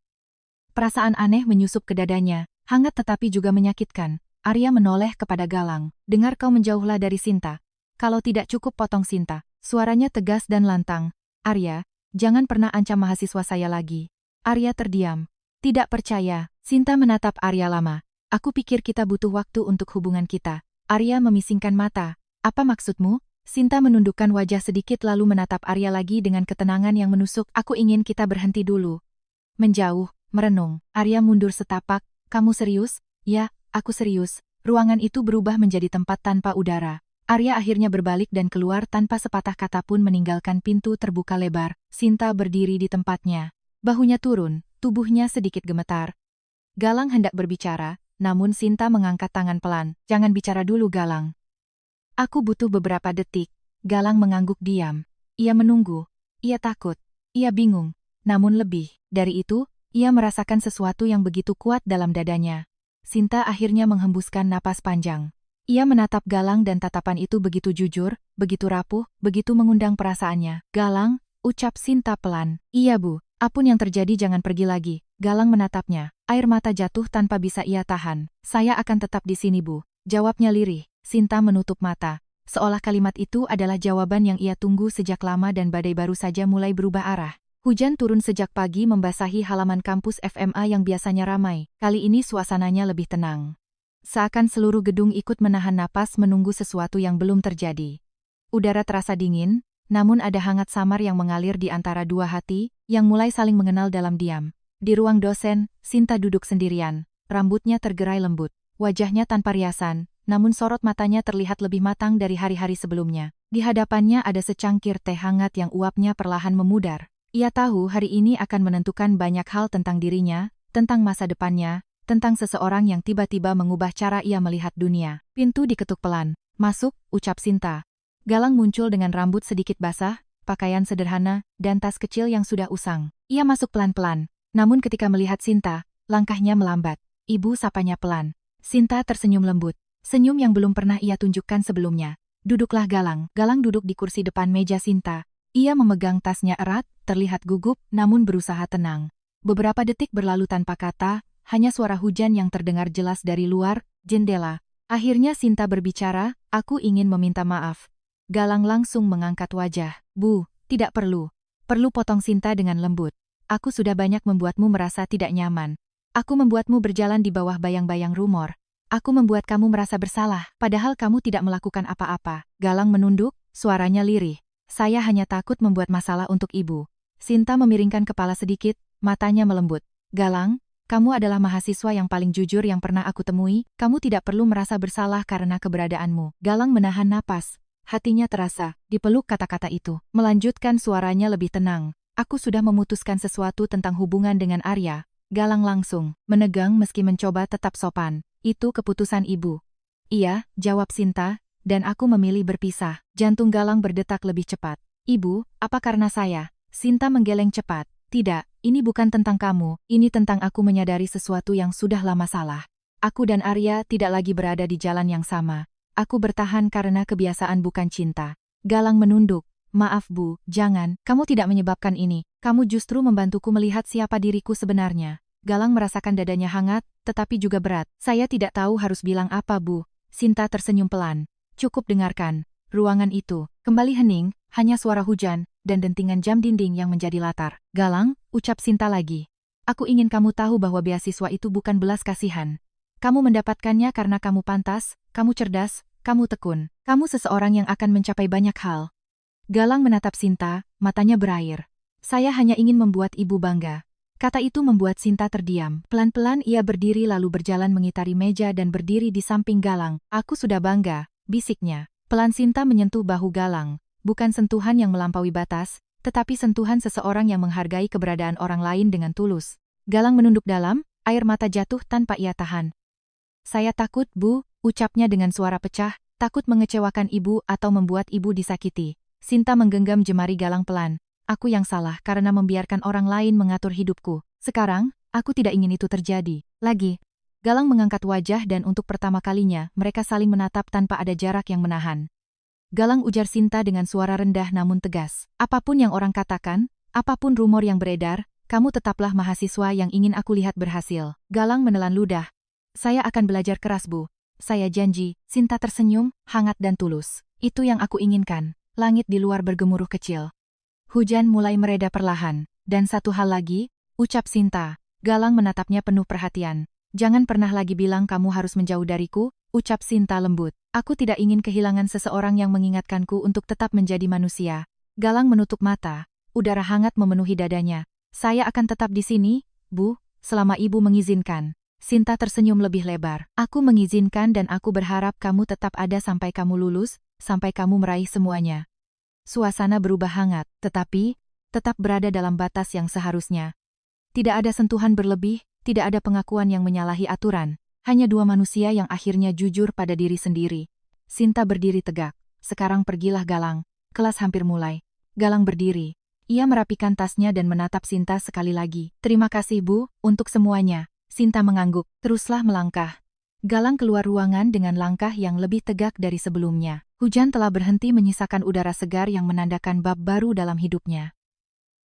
Perasaan aneh menyusup ke dadanya, hangat tetapi juga menyakitkan. Arya menoleh kepada Galang. Dengar kau menjauhlah dari Sinta. Kalau tidak cukup potong Sinta. Suaranya tegas dan lantang. Arya, jangan pernah ancam mahasiswa saya lagi. Arya terdiam. Tidak percaya. Sinta menatap Arya lama. Aku pikir kita butuh waktu untuk hubungan kita. Arya memisingkan mata. Apa maksudmu? Sinta menundukkan wajah sedikit lalu menatap Arya lagi dengan ketenangan yang menusuk. Aku ingin kita berhenti dulu. Menjauh, merenung. Arya mundur setapak. Kamu serius? Ya, aku serius. Ruangan itu berubah menjadi tempat tanpa udara. Arya akhirnya berbalik dan keluar tanpa sepatah kata pun meninggalkan pintu terbuka lebar. Sinta berdiri di tempatnya. Bahunya turun, tubuhnya sedikit gemetar. Galang hendak berbicara, namun Sinta mengangkat tangan pelan. Jangan bicara dulu Galang. Aku butuh beberapa detik. Galang mengangguk diam. Ia menunggu. Ia takut. Ia bingung. Namun lebih dari itu, ia merasakan sesuatu yang begitu kuat dalam dadanya. Sinta akhirnya menghembuskan napas panjang. Ia menatap Galang dan tatapan itu begitu jujur, begitu rapuh, begitu mengundang perasaannya. Galang, ucap Sinta pelan. Iya Bu. Apun yang terjadi jangan pergi lagi. Galang menatapnya. Air mata jatuh tanpa bisa ia tahan. Saya akan tetap di sini Bu. Jawabnya lirih. Sinta menutup mata. Seolah kalimat itu adalah jawaban yang ia tunggu sejak lama dan badai baru saja mulai berubah arah. Hujan turun sejak pagi membasahi halaman kampus FMA yang biasanya ramai. Kali ini suasananya lebih tenang. Seakan seluruh gedung ikut menahan napas menunggu sesuatu yang belum terjadi. Udara terasa dingin, namun ada hangat samar yang mengalir di antara dua hati, yang mulai saling mengenal dalam diam. Di ruang dosen, Sinta duduk sendirian. Rambutnya tergerai lembut. Wajahnya tanpa riasan, namun sorot matanya terlihat lebih matang dari hari-hari sebelumnya. Di hadapannya ada secangkir teh hangat yang uapnya perlahan memudar. Ia tahu hari ini akan menentukan banyak hal tentang dirinya, tentang masa depannya, tentang seseorang yang tiba-tiba mengubah cara ia melihat dunia. Pintu diketuk pelan. Masuk, ucap Sinta. Galang muncul dengan rambut sedikit basah, pakaian sederhana, dan tas kecil yang sudah usang. Ia masuk pelan-pelan. Namun ketika melihat Sinta, langkahnya melambat. Ibu sapanya pelan. Sinta tersenyum lembut. Senyum yang belum pernah ia tunjukkan sebelumnya. Duduklah Galang. Galang duduk di kursi depan meja Sinta. Ia memegang tasnya erat, terlihat gugup, namun berusaha tenang. Beberapa detik berlalu tanpa kata, hanya suara hujan yang terdengar jelas dari luar jendela. Akhirnya Sinta berbicara, aku ingin meminta maaf. Galang langsung mengangkat wajah. Bu, tidak perlu. Perlu, potong Sinta dengan lembut. Aku sudah banyak membuatmu merasa tidak nyaman. Aku membuatmu berjalan di bawah bayang-bayang rumor. Aku membuat kamu merasa bersalah, padahal kamu tidak melakukan apa-apa. Galang menunduk, suaranya lirih. Saya hanya takut membuat masalah untuk ibu. Sinta memiringkan kepala sedikit, matanya melembut. Galang, kamu adalah mahasiswa yang paling jujur yang pernah aku temui, kamu tidak perlu merasa bersalah karena keberadaanmu. Galang menahan napas. Hatinya terasa, dipeluk kata-kata itu. Melanjutkan suaranya lebih tenang. Aku sudah memutuskan sesuatu tentang hubungan dengan Arya. Galang langsung menegang meski mencoba tetap sopan. Itu keputusan ibu. Iya, jawab Sinta, dan aku memilih berpisah. Jantung Galang berdetak lebih cepat. Ibu, apa karena saya? Sinta menggeleng cepat. Tidak, ini bukan tentang kamu, ini tentang aku menyadari sesuatu yang sudah lama salah. Aku dan Arya tidak lagi berada di jalan yang sama. Aku bertahan karena kebiasaan bukan cinta. Galang menunduk. Maaf Bu, jangan, kamu tidak menyebabkan ini. Kamu justru membantuku melihat siapa diriku sebenarnya. Galang merasakan dadanya hangat, tetapi juga berat. Saya tidak tahu harus bilang apa Bu. Sinta tersenyum pelan. Cukup dengarkan. Ruangan itu kembali hening, hanya suara hujan dan dentingan jam dinding yang menjadi latar. Galang, ucap Sinta lagi. Aku ingin kamu tahu bahwa beasiswa itu bukan belas kasihan. Kamu mendapatkannya karena kamu pantas, kamu cerdas, kamu tekun. Kamu seseorang yang akan mencapai banyak hal. Galang menatap Sinta, matanya berair. Saya hanya ingin membuat ibu bangga. Kata itu membuat Sinta terdiam. Pelan-pelan ia berdiri lalu berjalan mengitari meja dan berdiri di samping Galang. Aku sudah bangga, bisiknya. Pelan Sinta menyentuh bahu Galang. Bukan sentuhan yang melampaui batas, tetapi sentuhan seseorang yang menghargai keberadaan orang lain dengan tulus. Galang menunduk dalam, air mata jatuh tanpa ia tahan. Saya takut, Bu, ucapnya dengan suara pecah, takut mengecewakan ibu atau membuat ibu disakiti. Sinta menggenggam jemari Galang pelan. Aku yang salah karena membiarkan orang lain mengatur hidupku. Sekarang, aku tidak ingin itu terjadi lagi. Galang mengangkat wajah dan untuk pertama kalinya, mereka saling menatap tanpa ada jarak yang menahan. Galang, ujar Sinta dengan suara rendah namun tegas. Apapun yang orang katakan, apapun rumor yang beredar, kamu tetaplah mahasiswa yang ingin aku lihat berhasil. Galang menelan ludah. Saya akan belajar keras, Bu. Saya janji. Sinta tersenyum, hangat dan tulus. Itu yang aku inginkan. Langit di luar bergemuruh kecil. Hujan mulai mereda perlahan. Dan satu hal lagi, ucap Sinta. Galang menatapnya penuh perhatian. Jangan pernah lagi bilang kamu harus menjauh dariku, ucap Sinta lembut. Aku tidak ingin kehilangan seseorang yang mengingatkanku untuk tetap menjadi manusia. Galang menutup mata. Udara hangat memenuhi dadanya. Saya akan tetap di sini, Bu, selama ibu mengizinkan. Sinta tersenyum lebih lebar. Aku mengizinkan dan aku berharap kamu tetap ada sampai kamu lulus, sampai kamu meraih semuanya. Suasana berubah hangat, tetapi tetap berada dalam batas yang seharusnya. Tidak ada sentuhan berlebih, tidak ada pengakuan yang menyalahi aturan. Hanya dua manusia yang akhirnya jujur pada diri sendiri. Sinta berdiri tegak. Sekarang pergilah Galang. Kelas hampir mulai. Galang berdiri. Ia merapikan tasnya dan menatap Sinta sekali lagi. Terima kasih Bu, untuk semuanya. Sinta mengangguk. Teruslah melangkah. Galang keluar ruangan dengan langkah yang lebih tegak dari sebelumnya. Hujan telah berhenti menyisakan udara segar yang menandakan bab baru dalam hidupnya.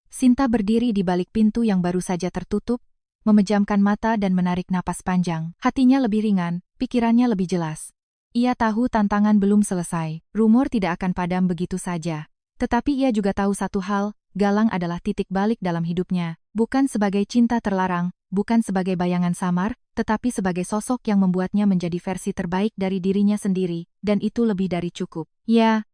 Sinta berdiri di balik pintu yang baru saja tertutup, memejamkan mata dan menarik napas panjang. Hatinya lebih ringan, pikirannya lebih jelas. Ia tahu tantangan belum selesai, rumor tidak akan padam begitu saja. Tetapi ia juga tahu satu hal, Galang adalah titik balik dalam hidupnya, bukan sebagai cinta terlarang, bukan sebagai bayangan samar, tetapi sebagai sosok yang membuatnya menjadi versi terbaik dari dirinya sendiri, dan itu lebih dari cukup. Ya,